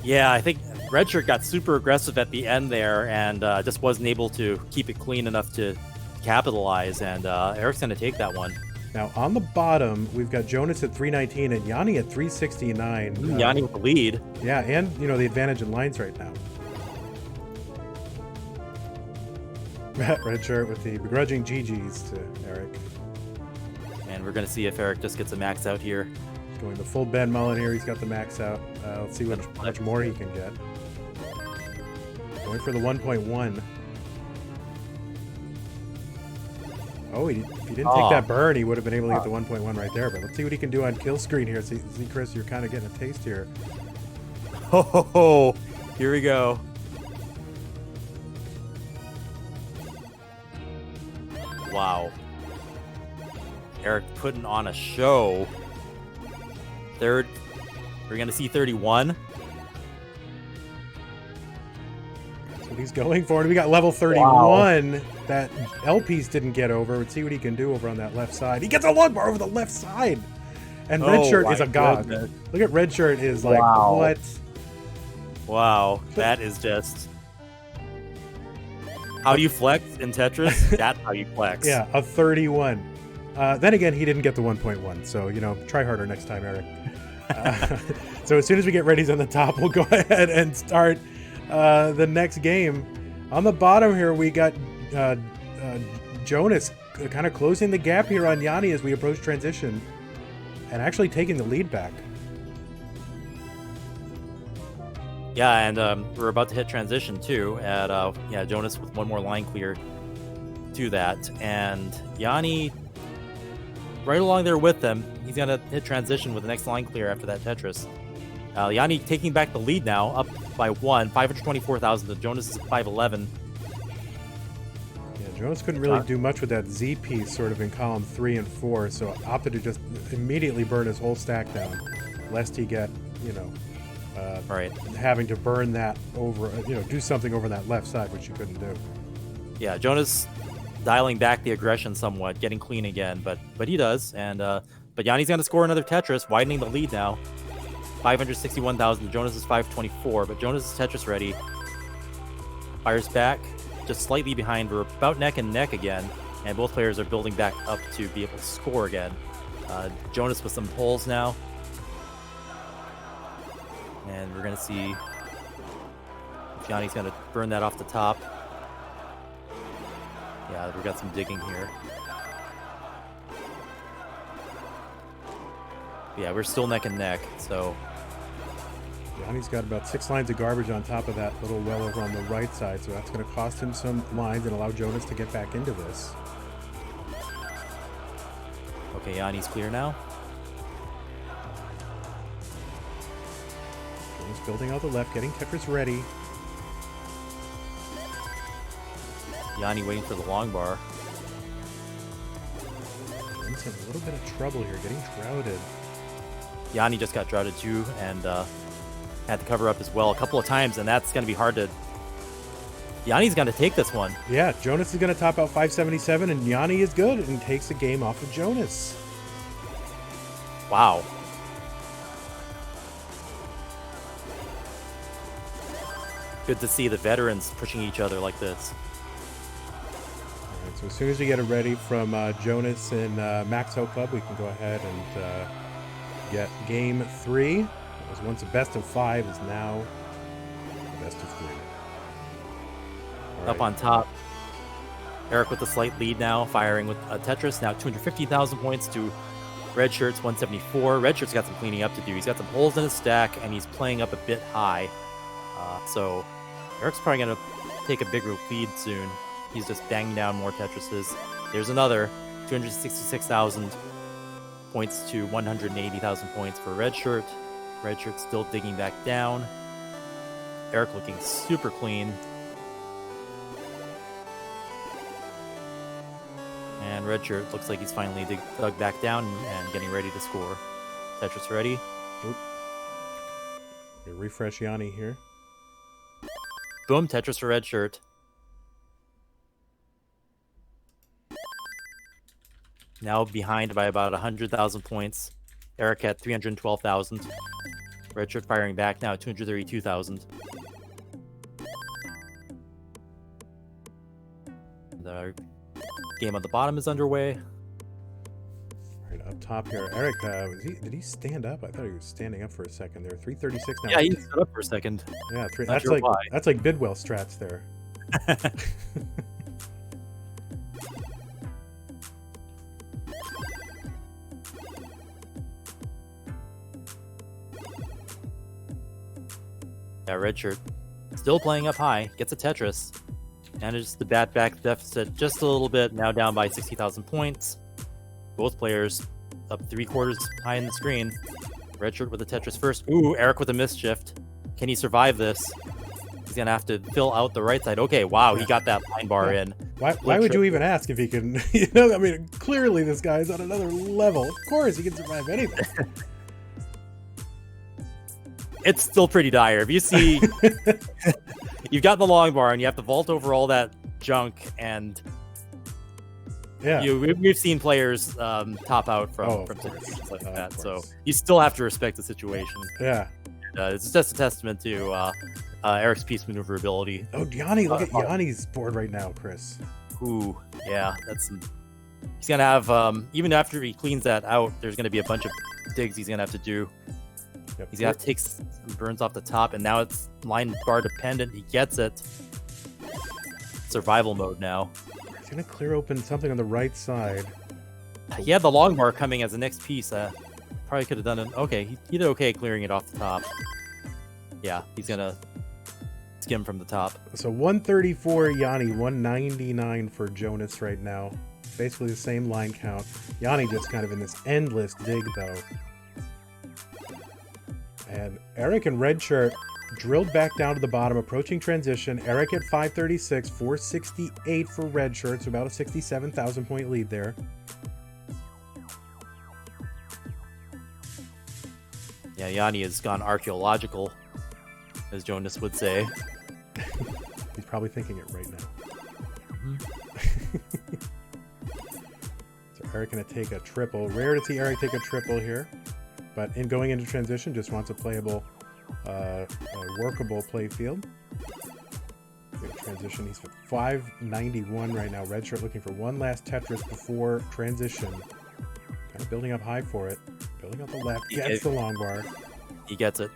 Yeah, I think Redshurt got super aggressive at the end there and just wasn't able to keep it clean enough to capitalize, and Eric's going to take that one. Now, on the bottom, we've got Jonas at 319 and Yani at 369. Yani with the lead. Yeah, and, the advantage in lines right now. Redshurt with the begrudging GGs to Eric. And we're going to see if Eric just gets a max out here. He's going the full Ben Mullen here. He's got the max out. Let's see how much more he can get. Going for the 1.1. Oh, if he didn't take that burn, he would have been able to get the 1.1 right there. But let's see what he can do on kill screen here. See, Chris, you're kind of getting a taste here. Oh, here we go. Wow. Eric putting on a show. Third, we're going to see 31. That's what he's going for. And we got level 31. Wow. That L piece didn't get over. Let's see what he can do over on that left side. He gets a long bar over the left side. And Redshurt is a god. Look at Redshurt is like, what? Wow, that is just... How do you flex in Tetris? That's how you flex. Yeah, a 31. Then again, he didn't get the 1.1, so, try harder next time, Eric. So as soon as we get readies on the top, we'll go ahead and start the next game. On the bottom here, we got Jonas kind of closing the gap here on Yani as we approach transition and actually taking the lead back. Yeah, and we're about to hit transition too at Jonas with one more line clear to that, and Yani right along there with them. He's gonna hit transition with the next line clear after that Tetris. Yani taking back the lead now, up by 524,000 to Jonas' 511. Yeah, Jonas couldn't really do much with that Z piece sort of in column 3 and 4, so opted to just immediately burn his whole stack down, lest he get, having to burn that over, do something over that left side, which he couldn't do. Yeah, Jonas dialing back the aggression somewhat, getting clean again, but he does, and but Yani's going to score another Tetris, widening the lead now. 561,000. Jonas is 524, but Jonas is Tetris ready. Fires back, just slightly behind. We're about neck and neck again, and both players are building back up to be able to score again. Jonas with some pulls now. And we're going to see if Yani's going to burn that off the top. Yeah, we've got some digging here. Yeah, we're still neck and neck, so... Yani's got about 6 lines of garbage on top of that little well over on the right side, so that's going to cost him some lines and allow Jonas to get back into this. Okay, Yani's clear now. Jonas building out the left, getting Tetris ready. Yani waiting for the long bar. Jonas in a little bit of trouble here, getting crowded. Yani just got droughted too, and had to cover up as well a couple of times, and that's going to be hard to... Yani's going to take this one. Yeah, Jonas is going to top out 577, and Yani is good and takes the game off of Jonas. Wow. Good to see the veterans pushing each other like this. All right, so as soon as we get it ready from Jonas and Maxo Club, we can go ahead and get game 3. It was once a best of 5, is now a best of 3. All Up right. on top, Eric with a slight lead now, firing with a Tetris. Now 250,000 points to Redshirt's 174. Redshirt's got some cleaning up to do. He's got some holes in his stack, and he's playing up a bit high. So Eric's probably going to take a bigger lead soon. He's just banging down more Tetrises. There's another 266,000 points to 180,000 points for Redshirt. Redshirt still digging back down. Eric looking super clean. And Redshirt looks like he's finally dug back down and getting ready to score. Tetris ready. Oop. Refresh Yani here. Boom, Tetris for Redshirt. Now behind by about 100,000 points. Eric at 312,000. Redshirt firing back now at 232,000. The game on the bottom is underway. All right, up top here, Eric. Did he stand up? I thought he was standing up for a second there. 336 now. Yeah, he stood up for a second. Yeah, Not sure why. that's like Bidwell strats there. Yeah, Redshirt still playing up high, gets a Tetris, manages to bat back the deficit just a little bit, now down by 60,000 points. Both players up 3/4 high in the screen. Redshirt with a Tetris first. Ooh, Eric with a mischief. Can he survive this? He's going to have to fill out the right side. Okay, wow, he got that line bar in. Why would you even ask if he can? You know, I mean, clearly this guy's on another level. Of course, he can survive anything. It's still pretty dire. If you see, you've got the long bar and you have to vault over all that junk, and Yeah. we've seen players top out from of course. situations like Of that. So course. you still have to respect the situation. Yeah. It's just a testament to Eric's piece maneuverability. Oh, Yani, look at Yani's board right now, Chris. Ooh, yeah, he's gonna have even after he cleans that out, there's gonna be a bunch of digs he's gonna have to do. Yep. He's gonna have to take some burns off the top, and now it's line bar dependent. He gets it. Survival mode now. He's gonna clear open something on the right side. He had the long bar coming as the next piece. Probably could have done it. Okay, he did okay clearing it off the top. Yeah, he's gonna skim from the top. So 134 Yani, 199 for Jonas right now. Basically the same line count. Yani just kind of in this endless dig though. And Eric and Redshirt drilled back down to the bottom, approaching transition. Eric at 536, 468 for Redshirt, so about a 67,000 point lead there. Yeah, Yani has gone archaeological, as Jonas would say. He's probably thinking it right now. So Eric gonna take a triple. Rare to see Eric take a triple here, but in going into transition, just wants a playable, workable play field. Transition, he's at 591 right now. Redshirt looking for one last Tetris before transition. Kind of building up high for it. Building up the left, gets the long bar. He gets it.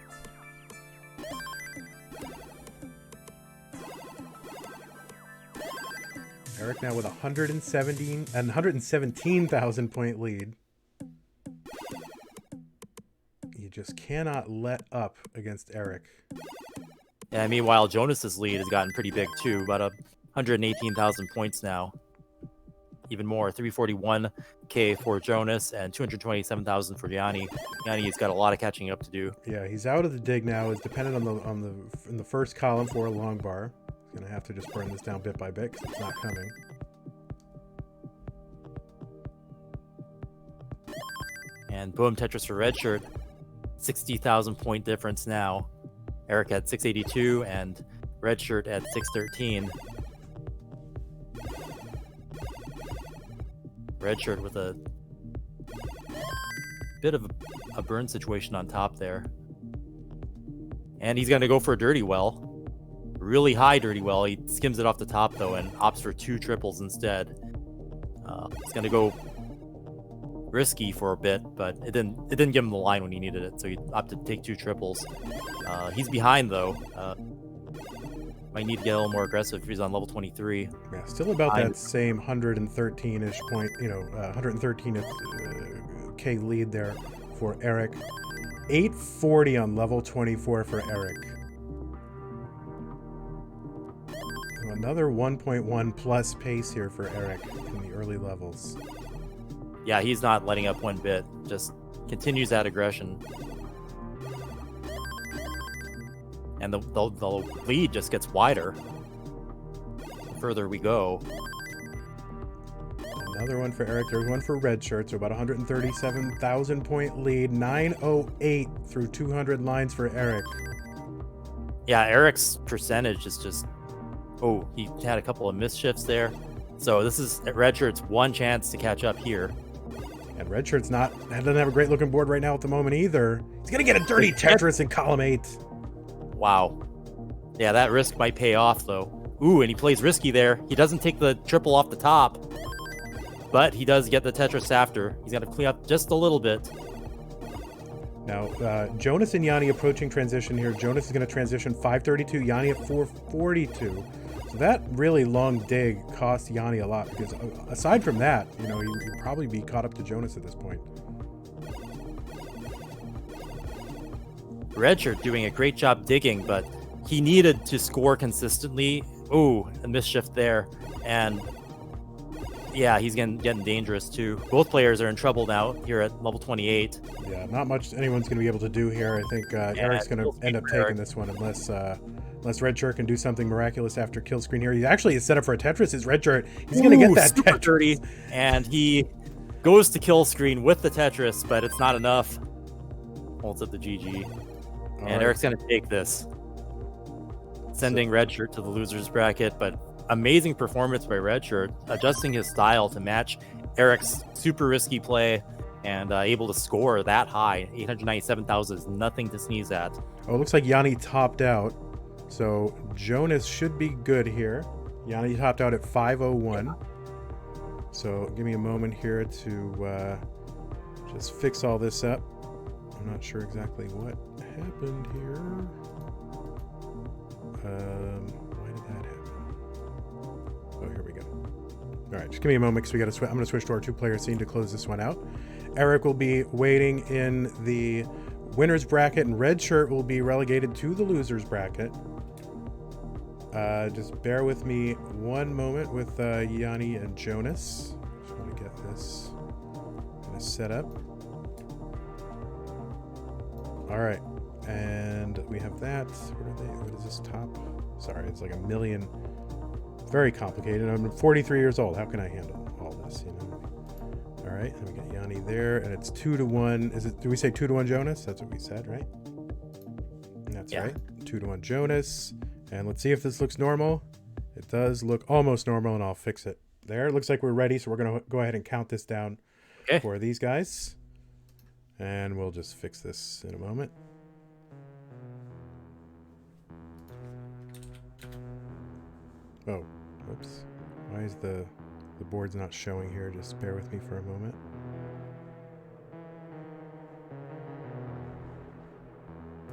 Eric now with 117,000 point lead. You just cannot let up against Eric. Yeah, meanwhile, Jonas's lead has gotten pretty big too, about 118,000 points now. Even more, 341k for Jonas and 227,000 for Yani. Yani has got a lot of catching up to do. Yeah, he's out of the dig now. Is dependent in the first column for a long bar. He's gonna have to just burn this down bit by bit because it's not coming. And boom, Tetris for Redshirt. 60,000 point difference now. Eric at 682 and Redshurt at 613. Redshurt with a bit of a burn situation on top there. And he's going to go for a dirty well. Really high dirty well. He skims it off the top, though, and opts for 2 triples instead. He's going to go risky for a bit, but it didn't give him the line when he needed it, so he opted to take 2 triples. He's behind, though. Might need to get a little more aggressive if he's on level 23. Yeah, still about that same 113-ish point, 113 K lead there for Eric. 840 on level 24 for Eric. So another 1.1 plus pace here for Eric in the early levels. Yeah, he's not letting up one bit. Just continues that aggression. And the lead just gets wider the further we go. Another one for Eric. There's one for Redshurt. So about 137,000 point lead. 908 through 200 lines for Eric. Yeah, Eric's percentage is just... Oh, he had a couple of misshifts there. So this is Redshirt's one chance to catch up here. And Redshirt's doesn't have a great looking board right now at the moment either. He's going to get a dirty Tetris in column 8. Wow. Yeah, that risk might pay off, though. Ooh, and he plays risky there. He doesn't take the triple off the top, but he does get the Tetris after. He's got to clean up just a little bit. Now, Jonas and Yani approaching transition here. Jonas is going to transition 532, Yani at 442. So that really long dig cost Yani a lot, because aside from that, he'd probably be caught up to Jonas at this point. Redshurt doing a great job digging, but he needed to score consistently. Ooh, a misshift there. And yeah, he's getting dangerous too. Both players are in trouble now here at level 28. Yeah, not much anyone's going to be able to do here. I think Eric's going to end up taking this one unless Redshurt can do something miraculous after kill screen here. He actually is set up for a Tetris. Is Redshurt? He's going to get that super Tetris. Dirty, and he goes to kill screen with the Tetris, but it's not enough. Holds up the GG. And right. Eric's going to take this, sending Redshurt to the loser's bracket. But amazing performance by Redshurt, adjusting his style to match Eric's super risky play and able to score that high. 897,000 is nothing to sneeze at. Oh, it looks like Yani topped out. So Jonas should be good here. Yani topped out at 501. So give me a moment here to just fix all this up. I'm not sure exactly what happened here. Why did that happen? Oh, here we go. All right, just give me a moment because we got to. I'm going to switch to our 2-player scene to close this one out. Eric will be waiting in the winner's bracket, and Redshurt will be relegated to the loser's bracket. Just bear with me one moment with Yani and Jonas. Just want to get this kind of set up. All right, and we have that. What is this top? Sorry, it's like a million. Very complicated. I'm 43 years old. How can I handle all this? All right, and we got Yani there, and it's 2-1. Did we say 2-1 Jonas? That's what we said, right? That's right. 2-1 Jonas. And let's see if this looks normal. It does look almost normal, and I'll fix it. There, it looks like we're ready, so we're going to go ahead and count this down for these guys. And we'll just fix this in a moment. Oh, whoops. Why is the board's not showing here? Just bear with me for a moment.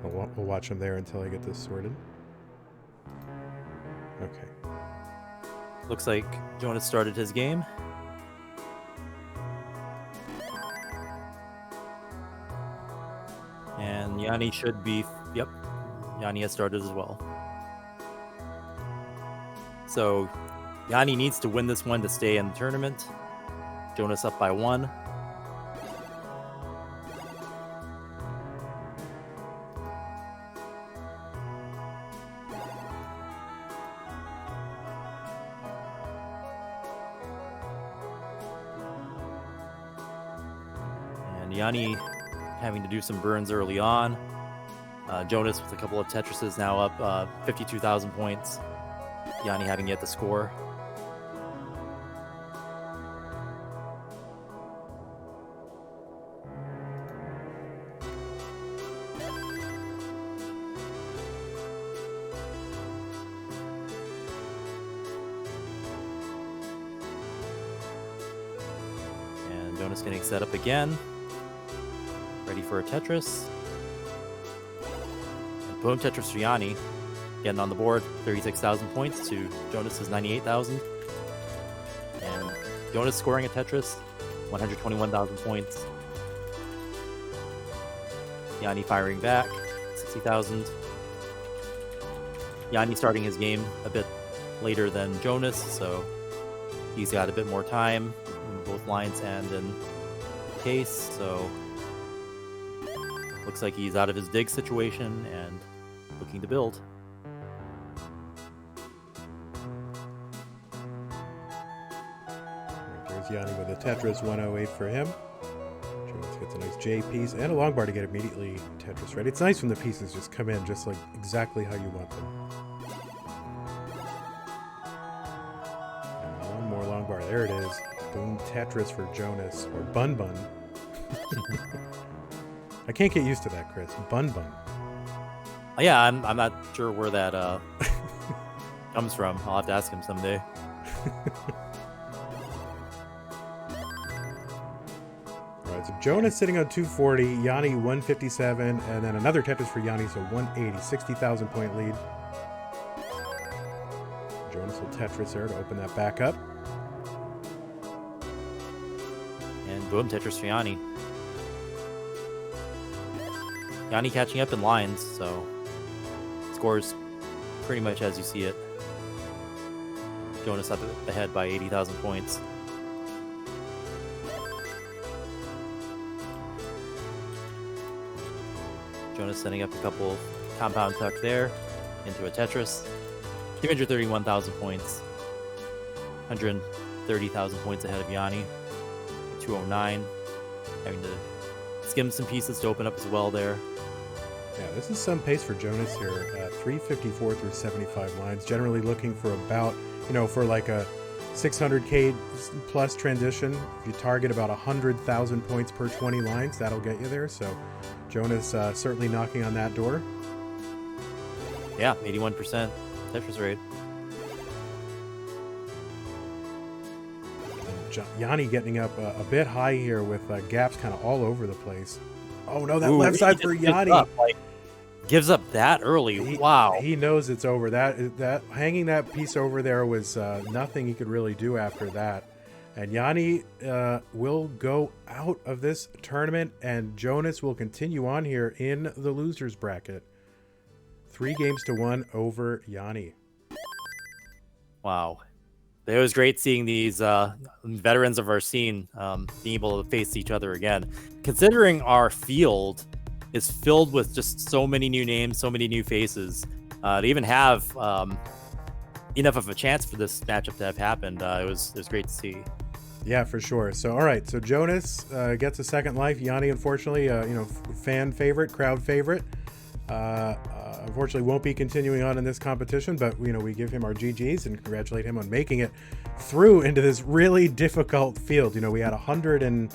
We'll watch them there until I get this sorted. Okay. Looks like Jonas started his game. And Yani should be... Yep, Yani has started as well. So Yani needs to win this one to stay in the tournament. Jonas up by 1. And Yani having to do some burns early on. Jonas with a couple of Tetrises now up 52,000 points. Yani having yet to score. And Jonas getting set up again. Ready for a Tetris. And boom, Tetris for Yani. Getting on the board, 36,000 points to Jonas's 98,000. And Jonas scoring a Tetris, 121,000 points. Yani firing back, 60,000. Yani starting his game a bit later than Jonas, so he's got a bit more time in both lines and in case, so looks like he's out of his dig situation and looking to build. There's Yanni with a Tetris, 108 for him. Jonas gets a nice J piece and a long bar to get immediately Tetris ready. It's nice when the pieces just come in just like exactly how you want them. And one more long bar. There it is. Boom, Tetris for Jonas, or Bun Bun. I can't get used to that, Chris. Bun Bun. Yeah, I'm not sure where that comes from. I'll have to ask him someday. Alright, so Jonas sitting on 240, Yani 157, and then another Tetris for Yani, so 180, 60,000 point lead. Jonas will Tetris there to open that back up. And boom, Tetris for Yani. Yani catching up in lines, so scores pretty much as you see it. Jonas up ahead by 80,000 points. Jonas setting up a couple of compound tuck there into a Tetris. 231,000 points. 130,000 points ahead of Yani. 209. Having to skim some pieces to open up as well there. Yeah, this is some pace for Jonas here. 354 through 75 lines. Generally looking for about, for like a 600k plus transition. If you target about 100,000 points per 20 lines, that'll get you there. So Jonas certainly knocking on that door. Yeah, 81% Tetris rate. Yani getting up a bit high here with gaps kind of all over the place. Oh no, that left side for Yani. Gives up that early. Wow. He knows it's over. That hanging that piece over there was nothing he could really do after that. And Yani will go out of this tournament, and Jonas will continue on here in the losers bracket. 3-1 over Yani. Wow. It was great seeing these veterans of our scene being able to face each other again. Considering our field is filled with just so many new names, so many new faces, to even have enough of a chance for this matchup to have happened, it was great to see. Yeah, for sure. So, all right. So Jonas gets a second life. Yani, unfortunately, fan favorite, crowd favorite. Unfortunately, won't be continuing on in this competition, but we give him our GGs and congratulate him on making it through into this really difficult field. We had 100 and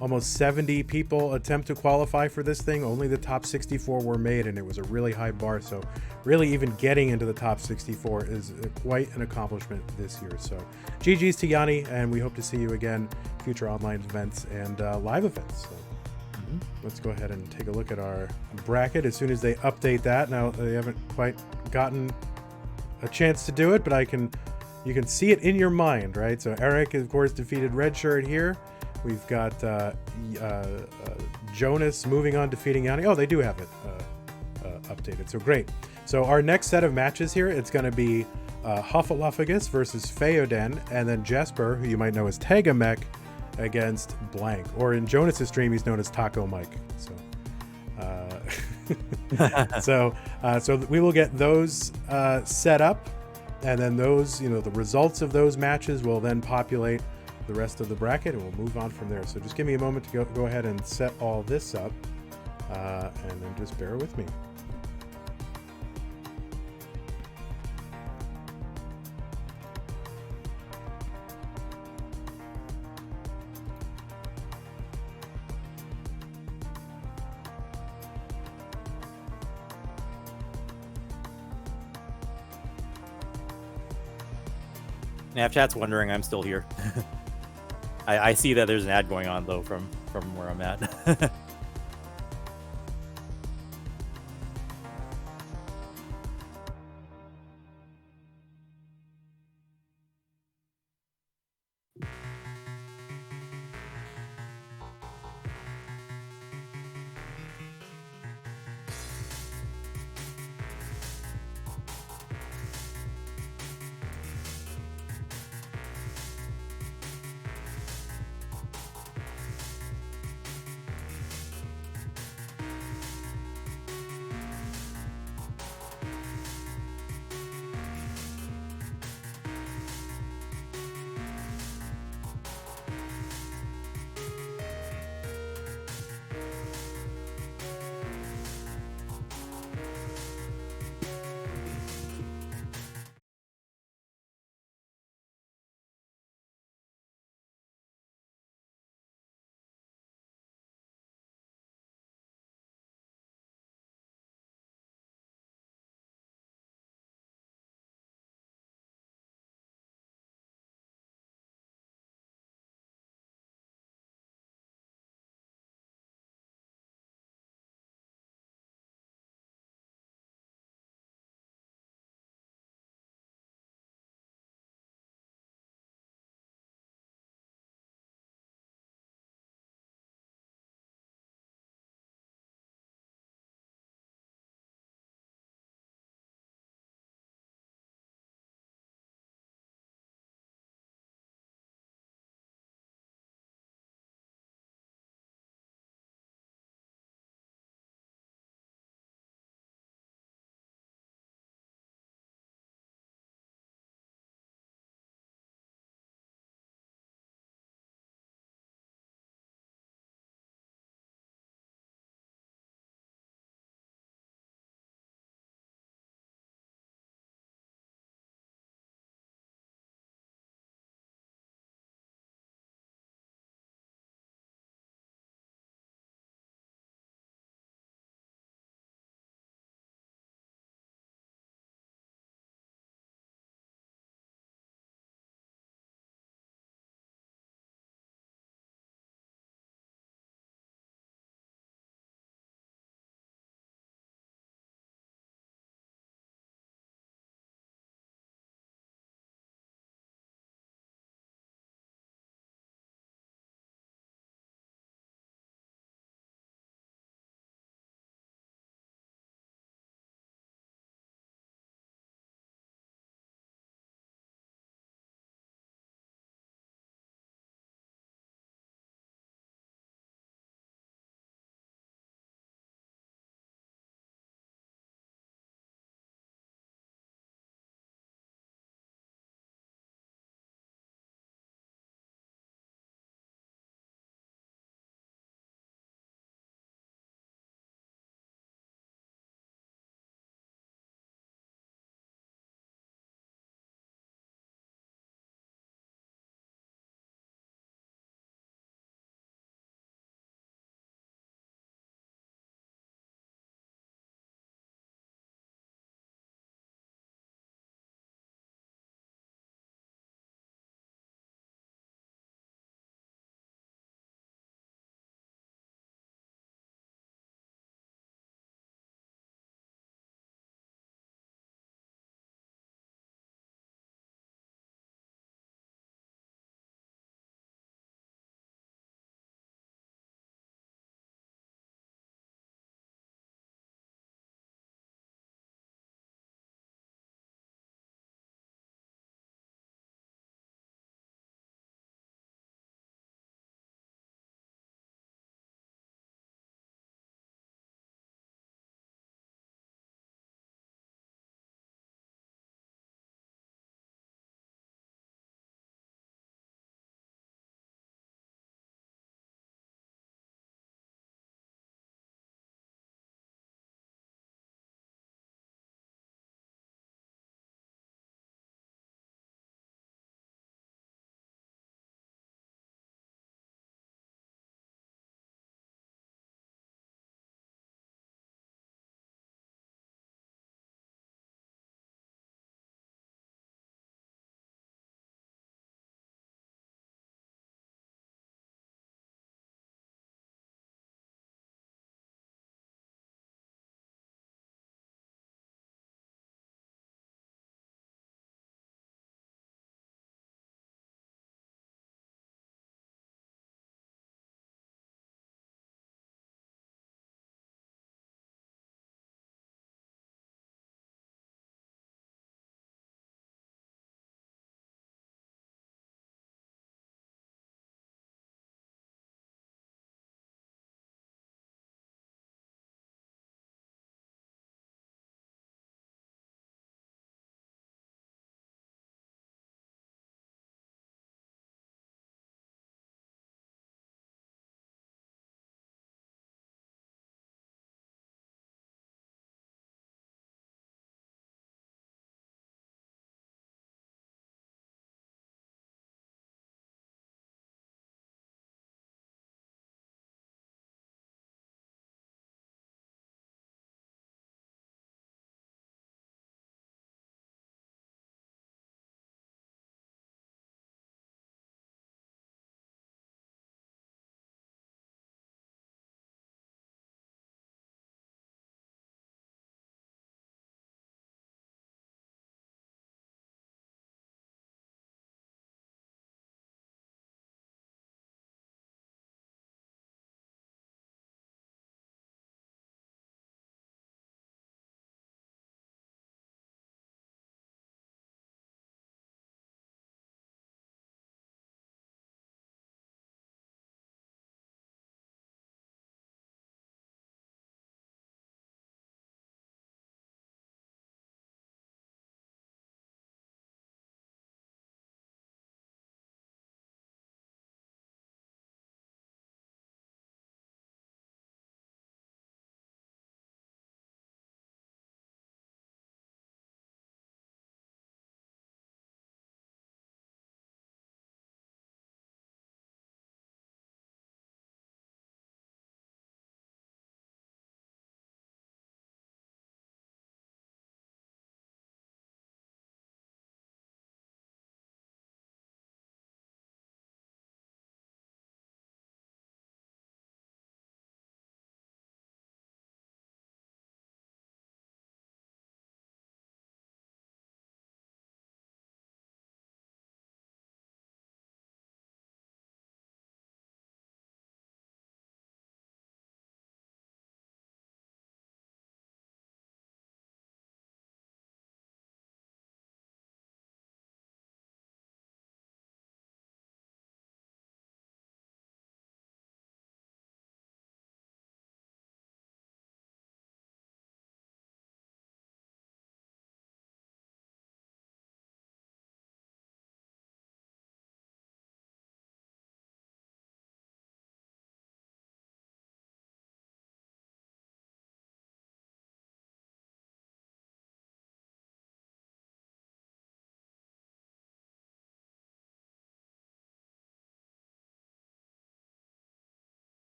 almost 70 people attempt to qualify for this thing. Only the top 64 were made, and it was a really high bar. So really even getting into the top 64 is quite an accomplishment this year. So GGs to Yani, and we hope to see you again, future online events and live events. So let's go ahead and take a look at our bracket as soon as they update that. Now, they haven't quite gotten a chance to do it, but you can see it in your mind, right? So Eric, of course, defeated Redshurt here. We've got Jonas moving on, defeating Yani. Oh, they do have it updated. So great. So our next set of matches here, it's going to be Huffalophagus versus Feyoden, and then Jesper, who you might know as Tagamek, against blank, or in Jonas's stream he's known as Taco Mike. So so we will get those set up, and then those the results of those matches will then populate the rest of the bracket, and we'll move on from there. So just give me a moment to go ahead and set all this up. and then just bear with me. And if chat's wondering, I'm still here. I see that there's an ad going on though from where I'm at.